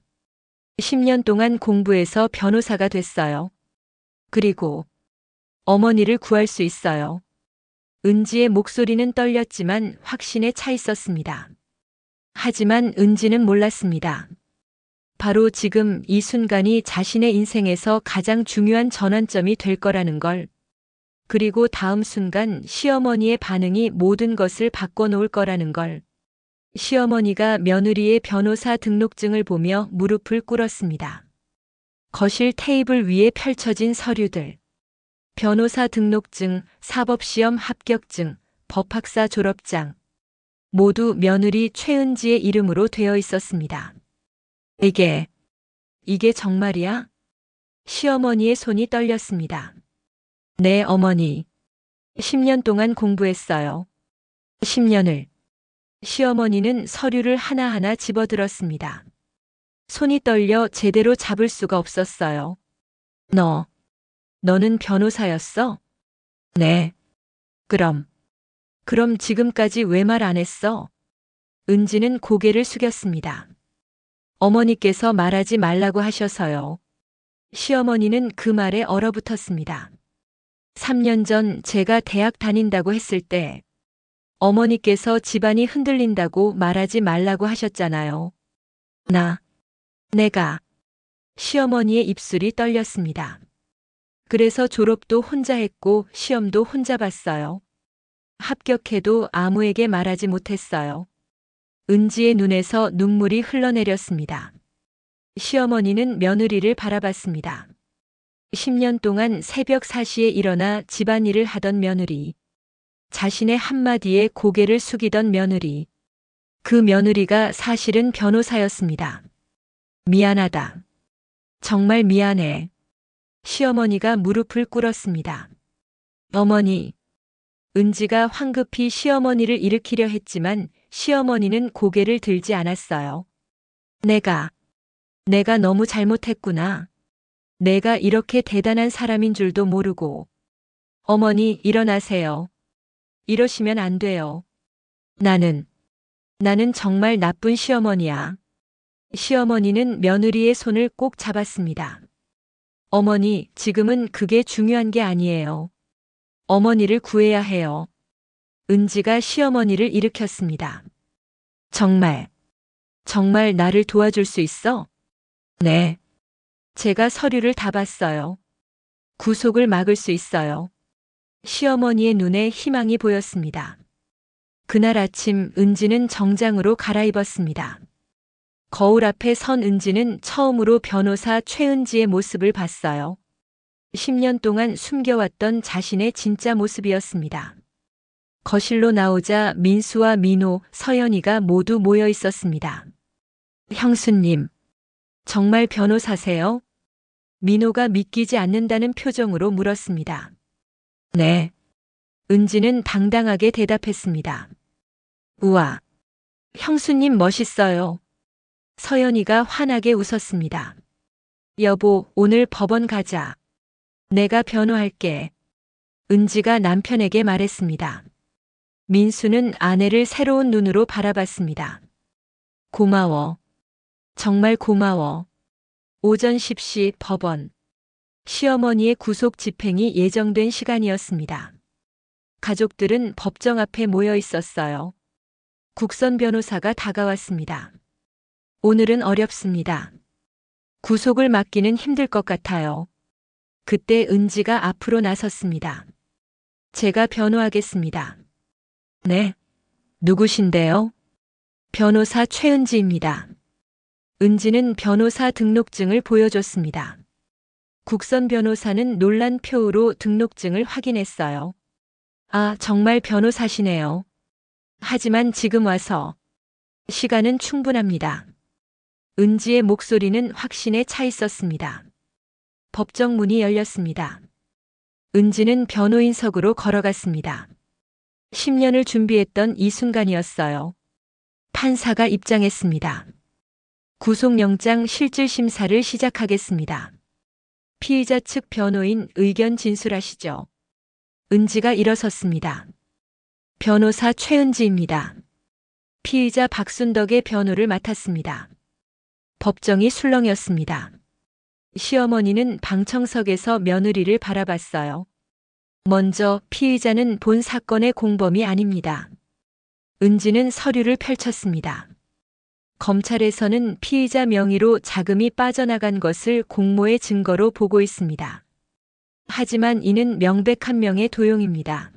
C: 10년 동안 공부해서 변호사가 됐어요. 그리고 어머니를 구할 수 있어요. 은지의 목소리는 떨렸지만 확신에 차 있었습니다. 하지만 은지는 몰랐습니다. 바로 지금 이 순간이 자신의 인생에서 가장 중요한 전환점이 될 거라는 걸. 그리고 다음 순간 시어머니의 반응이 모든 것을 바꿔놓을 거라는 걸. 시어머니가 며느리의 변호사 등록증을 보며 무릎을 꿇었습니다. 거실 테이블 위에 펼쳐진 서류들. 변호사 등록증, 사법시험 합격증, 법학사 졸업장. 모두 며느리 최은지의 이름으로 되어 있었습니다. 이게 정말이야? 시어머니의 손이 떨렸습니다. 네, 어머니. 10년 동안 공부했어요. 10년을. 시어머니는 서류를 하나하나 집어들었습니다. 손이 떨려 제대로 잡을 수가 없었어요. 너는 변호사였어? 네. 그럼 지금까지 왜 말 안 했어? 은지는 고개를 숙였습니다. 어머니께서 말하지 말라고 하셔서요. 시어머니는 그 말에 얼어붙었습니다. 3년 전 제가 대학 다닌다고 했을 때 어머니께서 집안이 흔들린다고 말하지 말라고 하셨잖아요. 내가. 시어머니의 입술이 떨렸습니다. 그래서 졸업도 혼자 했고 시험도 혼자 봤어요. 합격해도 아무에게 말하지 못했어요. 은지의 눈에서 눈물이 흘러내렸습니다. 시어머니는 며느리를 바라봤습니다. 10년 동안 새벽 4시에 일어나 집안일을 하던 며느리. 자신의 한마디에 고개를 숙이던 며느리. 그 며느리가 사실은 변호사였습니다. 미안하다. 정말 미안해. 시어머니가 무릎을 꿇었습니다. 어머니. 은지가 황급히 시어머니를 일으키려 했지만 시어머니는 고개를 들지 않았어요. 내가 너무 잘못했구나. 내가 이렇게 대단한 사람인 줄도 모르고. 어머니, 일어나세요. 이러시면 안 돼요. 나는 정말 나쁜 시어머니야. 시어머니는 며느리의 손을 꼭 잡았습니다. 어머니, 지금은 그게 중요한 게 아니에요. 어머니를 구해야 해요. 은지가 시어머니를 일으켰습니다. 정말 나를 도와줄 수 있어? 네. 제가 서류를 다 봤어요. 구속을 막을 수 있어요. 시어머니의 눈에 희망이 보였습니다. 그날 아침 은지는 정장으로 갈아입었습니다. 거울 앞에 선 은지는 처음으로 변호사 최은지의 모습을 봤어요. 10년 동안 숨겨왔던 자신의 진짜 모습이었습니다. 거실로 나오자 민수와 민호, 서연이가 모두 모여 있었습니다. 형수님, 정말 변호사세요? 민호가 믿기지 않는다는 표정으로 물었습니다. 네. 은지는 당당하게 대답했습니다. 우와, 형수님 멋있어요. 서연이가 환하게 웃었습니다. 여보, 오늘 법원 가자. 내가 변호할게. 은지가 남편에게 말했습니다. 민수는 아내를 새로운 눈으로 바라봤습니다. 고마워. 정말 고마워. 오전 10시 법원. 시어머니의 구속 집행이 예정된 시간이었습니다. 가족들은 법정 앞에 모여 있었어요. 국선 변호사가 다가왔습니다. 오늘은 어렵습니다. 구속을 막기는 힘들 것 같아요. 그때 은지가 앞으로 나섰습니다. 제가 변호하겠습니다. 네. 누구신데요? 변호사 최은지입니다. 은지는 변호사 등록증을 보여줬습니다. 국선 변호사는 놀란 표로 등록증을 확인했어요. 아, 정말 변호사시네요. 하지만 지금 와서 시간은 충분합니다. 은지의 목소리는 확신에 차 있었습니다. 법정 문이 열렸습니다. 은지는 변호인석으로 걸어갔습니다. 10년을 준비했던 이 순간이었어요. 판사가 입장했습니다. 구속영장 실질심사를 시작하겠습니다. 피의자 측 변호인 의견 진술하시죠. 은지가 일어섰습니다. 변호사 최은지입니다. 피의자 박순덕의 변호를 맡았습니다. 법정이 술렁이었습니다. 시어머니는 방청석에서 며느리를 바라봤어요. 먼저 피의자는 본 사건의 공범이 아닙니다. 은지는 서류를 펼쳤습니다. 검찰에서는 피의자 명의로 자금이 빠져나간 것을 공모의 증거로 보고 있습니다. 하지만 이는 명백한 명의 도용입니다.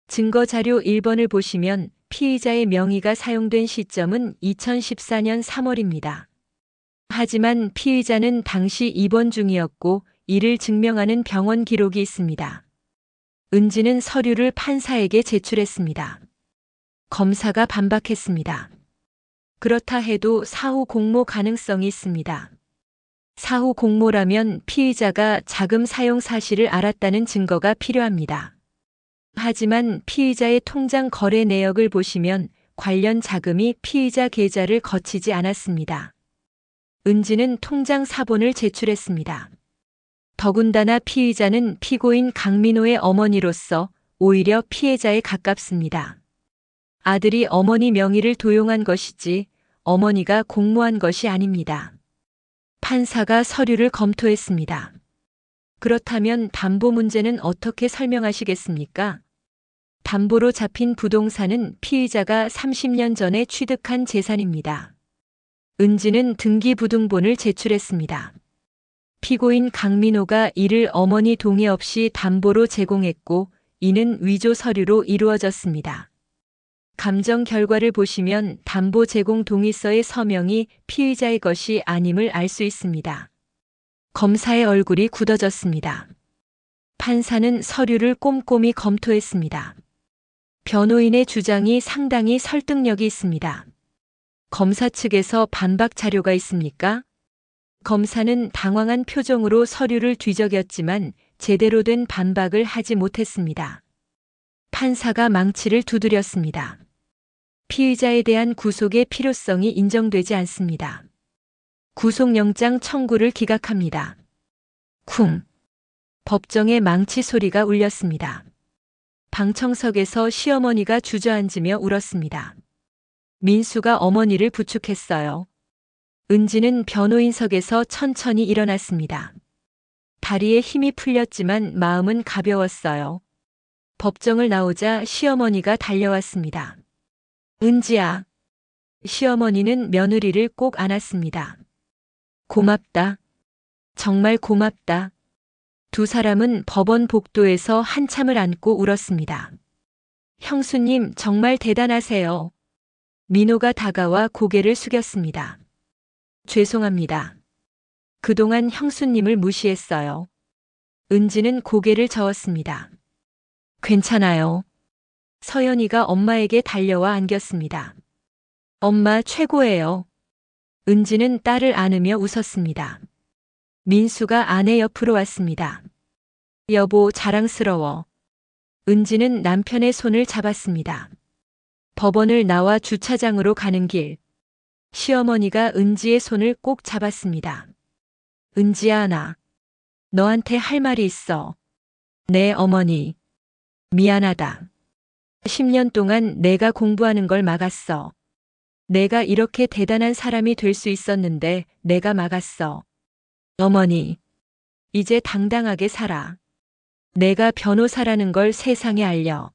C: 증거 자료 1번을 보시면 피의자의 명의가 사용된 시점은 2014년 3월입니다. 하지만 피의자는 당시 입원 중이었고 이를 증명하는 병원 기록이 있습니다. 은지는 서류를 판사에게 제출했습니다. 검사가 반박했습니다. 그렇다 해도 사후 공모 가능성이 있습니다. 사후 공모라면 피의자가 자금 사용 사실을 알았다는 증거가 필요합니다. 하지만 피의자의 통장 거래 내역을 보시면 관련 자금이 피의자 계좌를 거치지 않았습니다. 은지는 통장 사본을 제출했습니다. 더군다나 피의자는 피고인 강민호의 어머니로서 오히려 피해자에 가깝습니다. 아들이 어머니 명의를 도용한 것이지 어머니가 공모한 것이 아닙니다. 판사가 서류를 검토했습니다. 그렇다면 담보 문제는 어떻게 설명하시겠습니까? 담보로 잡힌 부동산은 피의자가 30년 전에 취득한 재산입니다. 은지는 등기부등본을 제출했습니다. 피고인 강민호가 이를 어머니 동의 없이 담보로 제공했고 이는 위조 서류로 이루어졌습니다. 감정 결과를 보시면 담보 제공 동의서의 서명이 피의자의 것이 아님을 알 수 있습니다. 검사의 얼굴이 굳어졌습니다. 판사는 서류를 꼼꼼히 검토했습니다. 변호인의 주장이 상당히 설득력이 있습니다. 검사 측에서 반박 자료가 있습니까? 검사는 당황한 표정으로 서류를 뒤적였지만 제대로 된 반박을 하지 못했습니다. 판사가 망치를 두드렸습니다. 피의자에 대한 구속의 필요성이 인정되지 않습니다. 구속영장 청구를 기각합니다. 쿵. 법정에 망치 소리가 울렸습니다. 방청석에서 시어머니가 주저앉으며 울었습니다. 민수가 어머니를 부축했어요. 은지는 변호인석에서 천천히 일어났습니다. 다리에 힘이 풀렸지만 마음은 가벼웠어요. 법정을 나오자 시어머니가 달려왔습니다. 은지야. 시어머니는 며느리를 꼭 안았습니다. 고맙다. 정말 고맙다. 두 사람은 법원 복도에서 한참을 안고 울었습니다. 형수님 정말 대단하세요. 민호가 다가와 고개를 숙였습니다. 죄송합니다. 그동안 형수님을 무시했어요. 은지는 고개를 저었습니다. 괜찮아요. 서연이가 엄마에게 달려와 안겼습니다. 엄마 최고예요. 은지는 딸을 안으며 웃었습니다. 민수가 아내 옆으로 왔습니다. 여보 자랑스러워. 은지는 남편의 손을 잡았습니다. 법원을 나와 주차장으로 가는 길. 시어머니가 은지의 손을 꼭 잡았습니다. 은지야 나 너한테 할 말이 있어. 네 어머니. 미안하다. 10년 동안 내가 공부하는 걸 막았어. 내가 이렇게 대단한 사람이 될 수 있었는데 내가 막았어. 어머니. 이제 당당하게 살아. 내가 변호사라는 걸 세상에 알려.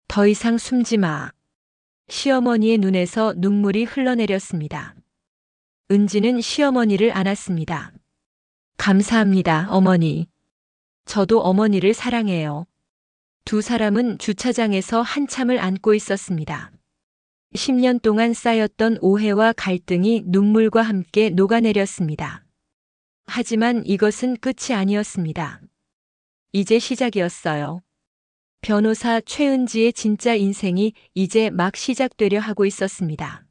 C: 더 이상 숨지 마. 시어머니의 눈에서 눈물이 흘러내렸습니다. 은지는 시어머니를 안았습니다. 감사합니다, 어머니. 저도 어머니를 사랑해요. 두 사람은 주차장에서 한참을 안고 있었습니다. 10년 동안 쌓였던 오해와 갈등이 눈물과 함께 녹아내렸습니다. 하지만 이것은 끝이 아니었습니다. 이제 시작이었어요. 변호사 최은지의 진짜 인생이 이제 막 시작되려 하고 있었습니다.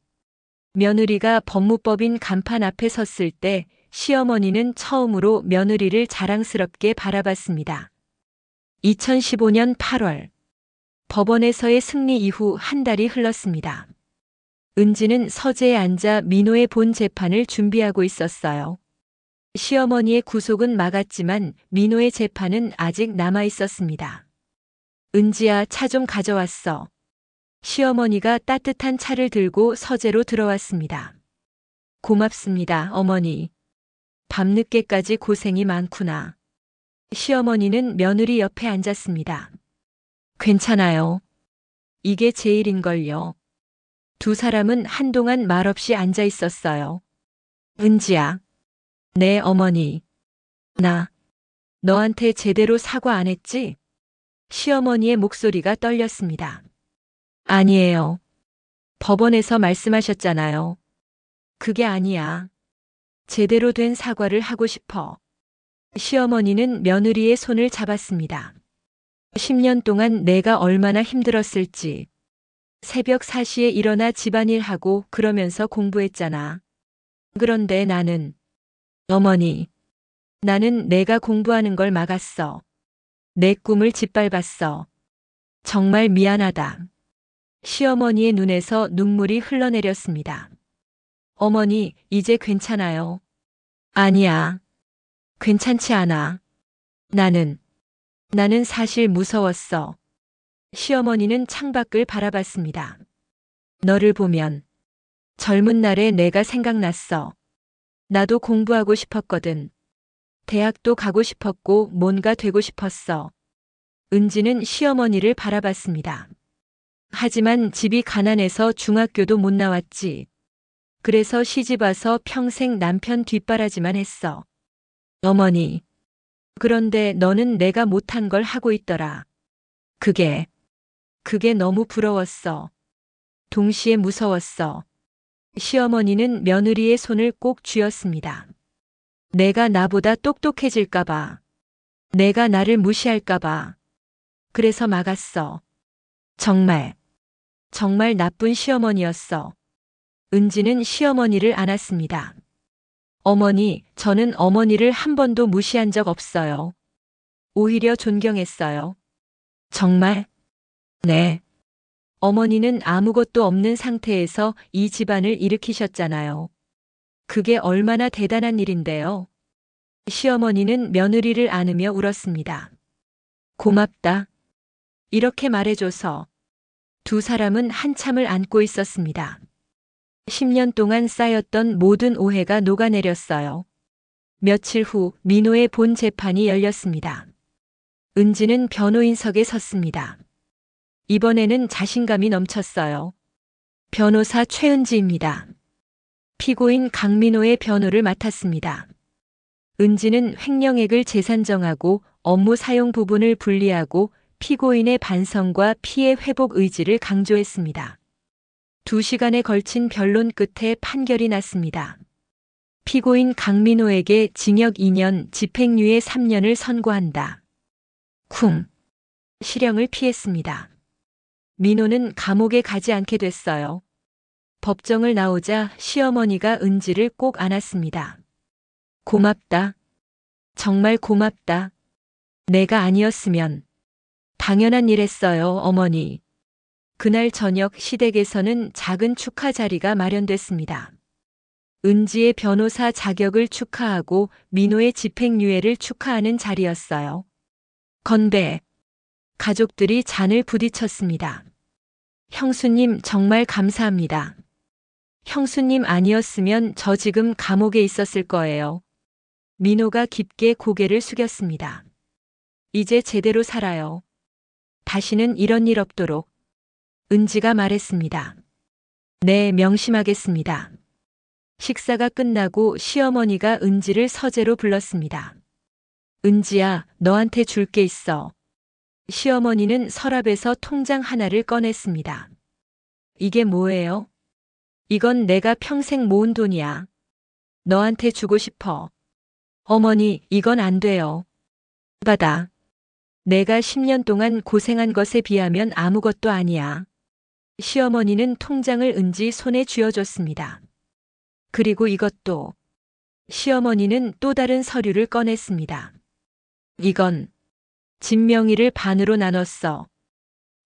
C: 며느리가 법무법인 간판 앞에 섰을 때 시어머니는 처음으로 며느리를 자랑스럽게 바라봤습니다. 2015년 8월 법원에서의 승리 이후 한 달이 흘렀습니다. 은지는 서재에 앉아 민호의 본 재판을 준비하고 있었어요. 시어머니의 구속은 막았지만 민호의 재판은 아직 남아 있었습니다. 은지야 차 좀 가져왔어. 시어머니가 따뜻한 차를 들고 서재로 들어왔습니다. 고맙습니다, 어머니. 밤늦게까지 고생이 많구나. 시어머니는 며느리 옆에 앉았습니다. 괜찮아요. 이게 제일인걸요. 두 사람은 한동안 말없이 앉아 있었어요. 은지야. 네, 어머니. 나 너한테 제대로 사과 안 했지? 시어머니의 목소리가 떨렸습니다. 아니에요. 법원에서 말씀하셨잖아요. 그게 아니야. 제대로 된 사과를 하고 싶어. 시어머니는 며느리의 손을 잡았습니다. 10년 동안 내가 얼마나 힘들었을지. 새벽 4시에 일어나 집안일하고 그러면서 공부했잖아. 그런데 어머니, 나는 내가 공부하는 걸 막았어. 내 꿈을 짓밟았어. 정말 미안하다. 시어머니의 눈에서 눈물이 흘러내렸습니다. 어머니, 이제 괜찮아요. 아니야. 괜찮지 않아. 나는 사실 무서웠어. 시어머니는 창밖을 바라봤습니다. 너를 보면 젊은 날의 내가 생각났어. 나도 공부하고 싶었거든. 대학도 가고 싶었고 뭔가 되고 싶었어. 은지는 시어머니를 바라봤습니다. 하지만 집이 가난해서 중학교도 못 나왔지. 그래서 시집와서 평생 남편 뒷바라지만 했어. 어머니. 그런데 너는 내가 못한 걸 하고 있더라. 그게 너무 부러웠어. 동시에 무서웠어. 시어머니는 며느리의 손을 꼭 쥐었습니다. 내가 나보다 똑똑해질까봐. 내가 나를 무시할까봐. 그래서 막았어. 정말 나쁜 시어머니였어. 은지는 시어머니를 안았습니다. 어머니, 저는 어머니를 한 번도 무시한 적 없어요. 오히려 존경했어요. 정말? 네. 어머니는 아무것도 없는 상태에서 이 집안을 일으키셨잖아요. 그게 얼마나 대단한 일인데요. 시어머니는 며느리를 안으며 울었습니다. 고맙다. 이렇게 말해줘서. 두 사람은 한참을 안고 있었습니다. 10년 동안 쌓였던 모든 오해가 녹아내렸어요. 며칠 후 민호의 본 재판이 열렸습니다. 은지는 변호인석에 섰습니다. 이번에는 자신감이 넘쳤어요. 변호사 최은지입니다. 피고인 강민호의 변호를 맡았습니다. 은지는 횡령액을 재산정하고 업무 사용 부분을 분리하고 피고인의 반성과 피해 회복 의지를 강조했습니다. 2시간에 걸친 변론 끝에 판결이 났습니다. 피고인 강민호에게 징역 2년, 집행유예 3년을 선고한다. 실형을 피했습니다. 민호는 감옥에 가지 않게 됐어요. 법정을 나오자 시어머니가 은지를 꼭 안았습니다. 고맙다. 정말 고맙다. 내가 아니었으면. 당연한 일 했어요, 어머니. 그날 저녁 시댁에서는 작은 축하 자리가 마련됐습니다. 은지의 변호사 자격을 축하하고 민호의 집행유예를 축하하는 자리였어요. 건배. 가족들이 잔을 부딪혔습니다. 형수님 정말 감사합니다. 형수님 아니었으면 저 지금 감옥에 있었을 거예요. 민호가 깊게 고개를 숙였습니다. 이제 제대로 살아요. 다시는 이런 일 없도록. 은지가 말했습니다. 네, 명심하겠습니다. 식사가 끝나고 시어머니가 은지를 서재로 불렀습니다. 은지야, 너한테 줄 게 있어. 시어머니는 서랍에서 통장 하나를 꺼냈습니다. 이게 뭐예요? 이건 내가 평생 모은 돈이야. 너한테 주고 싶어. 어머니, 이건 안 돼요. 받아. 내가 10년 동안 고생한 것에 비하면 아무것도 아니야. 시어머니는 통장을 은지 손에 쥐어줬습니다. 그리고 이것도. 시어머니는 또 다른 서류를 꺼냈습니다. 이건 집 명의를 반으로 나눴어.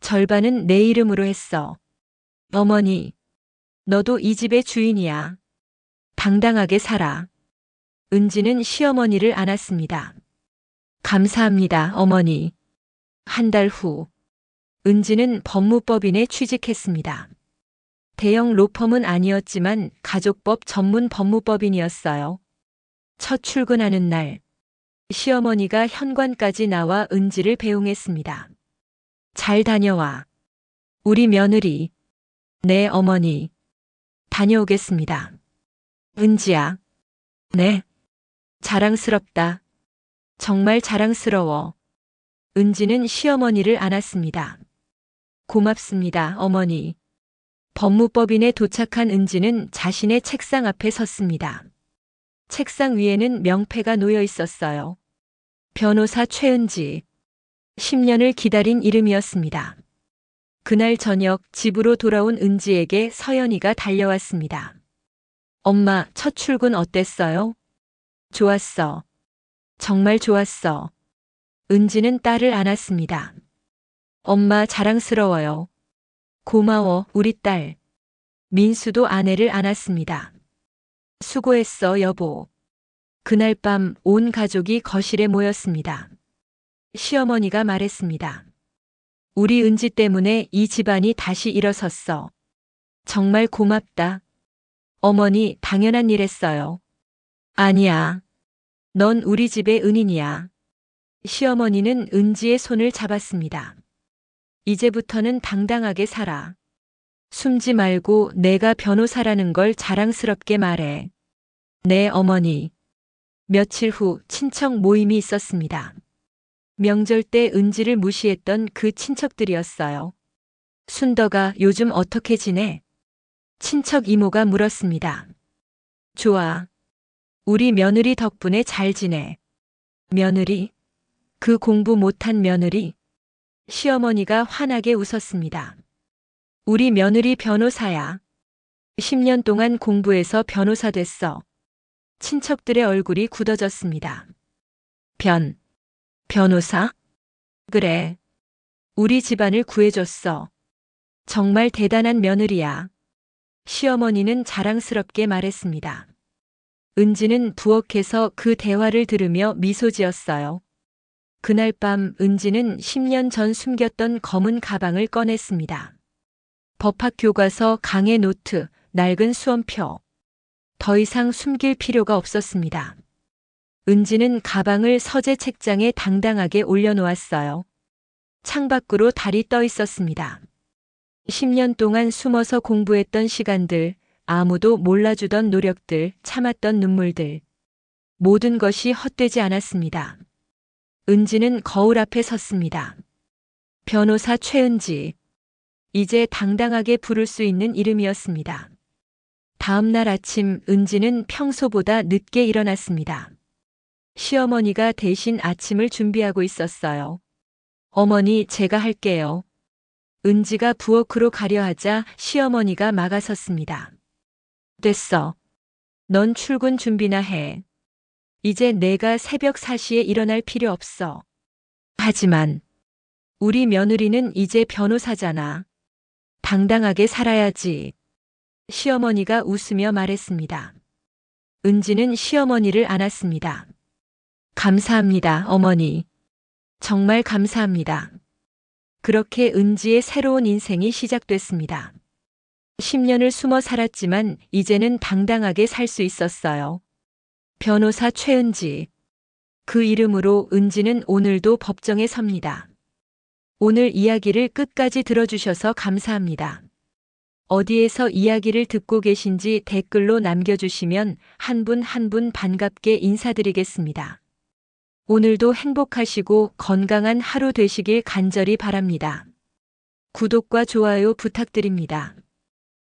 C: 절반은 내 이름으로 했어. 어머니, 너도 이 집의 주인이야. 당당하게 살아. 은지는 시어머니를 안았습니다. 감사합니다, 어머니. 한 달 후, 은지는 법무법인에 취직했습니다. 대형 로펌은 아니었지만 가족법 전문 법무법인이었어요. 첫 출근하는 날, 시어머니가 현관까지 나와 은지를 배웅했습니다. 잘 다녀와. 우리 며느리. 네, 어머니. 다녀오겠습니다. 은지야. 네. 자랑스럽다. 정말 자랑스러워. 은지는 시어머니를 안았습니다. 고맙습니다, 어머니. 법무법인에 도착한 은지는 자신의 책상 앞에 섰습니다. 책상 위에는 명패가 놓여 있었어요. 변호사 최은지. 10년을 기다린 이름이었습니다. 그날 저녁 집으로 돌아온 은지에게 서연이가 달려왔습니다. 엄마, 첫 출근 어땠어요? 좋았어. 정말 좋았어. 은지는 딸을 안았습니다. 엄마 자랑스러워요. 고마워, 우리 딸. 민수도 아내를 안았습니다. 수고했어, 여보. 그날 밤 온 가족이 거실에 모였습니다. 시어머니가 말했습니다. 우리 은지 때문에 이 집안이 다시 일어섰어. 정말 고맙다. 어머니, 당연한 일 했어요. 아니야. 넌 우리 집의 은인이야. 시어머니는 은지의 손을 잡았습니다. 이제부터는 당당하게 살아. 숨지 말고 내가 변호사라는 걸 자랑스럽게 말해. 네, 어머니. 며칠 후 친척 모임이 있었습니다. 명절 때 은지를 무시했던 그 친척들이었어요. 순덕아, 요즘 어떻게 지내? 친척 이모가 물었습니다. 좋아. 우리 며느리 덕분에 잘 지내. 며느리? 그 공부 못한 며느리? 시어머니가 환하게 웃었습니다. 우리 며느리 변호사야. 10년 동안 공부해서 변호사 됐어. 친척들의 얼굴이 굳어졌습니다. 변호사? 그래. 우리 집안을 구해줬어. 정말 대단한 며느리야. 시어머니는 자랑스럽게 말했습니다. 은지는 부엌에서 그 대화를 들으며 미소 지었어요. 그날 밤 은지는 10년 전 숨겼던 검은 가방을 꺼냈습니다. 법학 교과서, 강의 노트, 낡은 수험표. 더 이상 숨길 필요가 없었습니다. 은지는 가방을 서재 책장에 당당하게 올려놓았어요. 창밖으로 달이 떠 있었습니다. 10년 동안 숨어서 공부했던 시간들, 아무도 몰라주던 노력들, 참았던 눈물들. 모든 것이 헛되지 않았습니다. 은지는 거울 앞에 섰습니다. 변호사 최은지. 이제 당당하게 부를 수 있는 이름이었습니다. 다음 날 아침 은지는 평소보다 늦게 일어났습니다. 시어머니가 대신 아침을 준비하고 있었어요. 어머니, 제가 할게요. 은지가 부엌으로 가려 하자 시어머니가 막아섰습니다. 됐어. 넌 출근 준비나 해. 이제 내가 새벽 4시에 일어날 필요 없어. 하지만 우리 며느리는 이제 변호사잖아. 당당하게 살아야지. 시어머니가 웃으며 말했습니다. 은지는 시어머니를 안았습니다. 감사합니다, 어머니. 정말 감사합니다. 그렇게 은지의 새로운 인생이 시작됐습니다. 10년을 숨어 살았지만 이제는 당당하게 살 수 있었어요. 변호사 최은지. 그 이름으로 은지는 오늘도 법정에 섭니다. 오늘 이야기를 끝까지 들어주셔서 감사합니다. 어디에서 이야기를 듣고 계신지 댓글로 남겨주시면 한 분 한 분 반갑게 인사드리겠습니다. 오늘도 행복하시고 건강한 하루 되시길 간절히 바랍니다. 구독과 좋아요 부탁드립니다.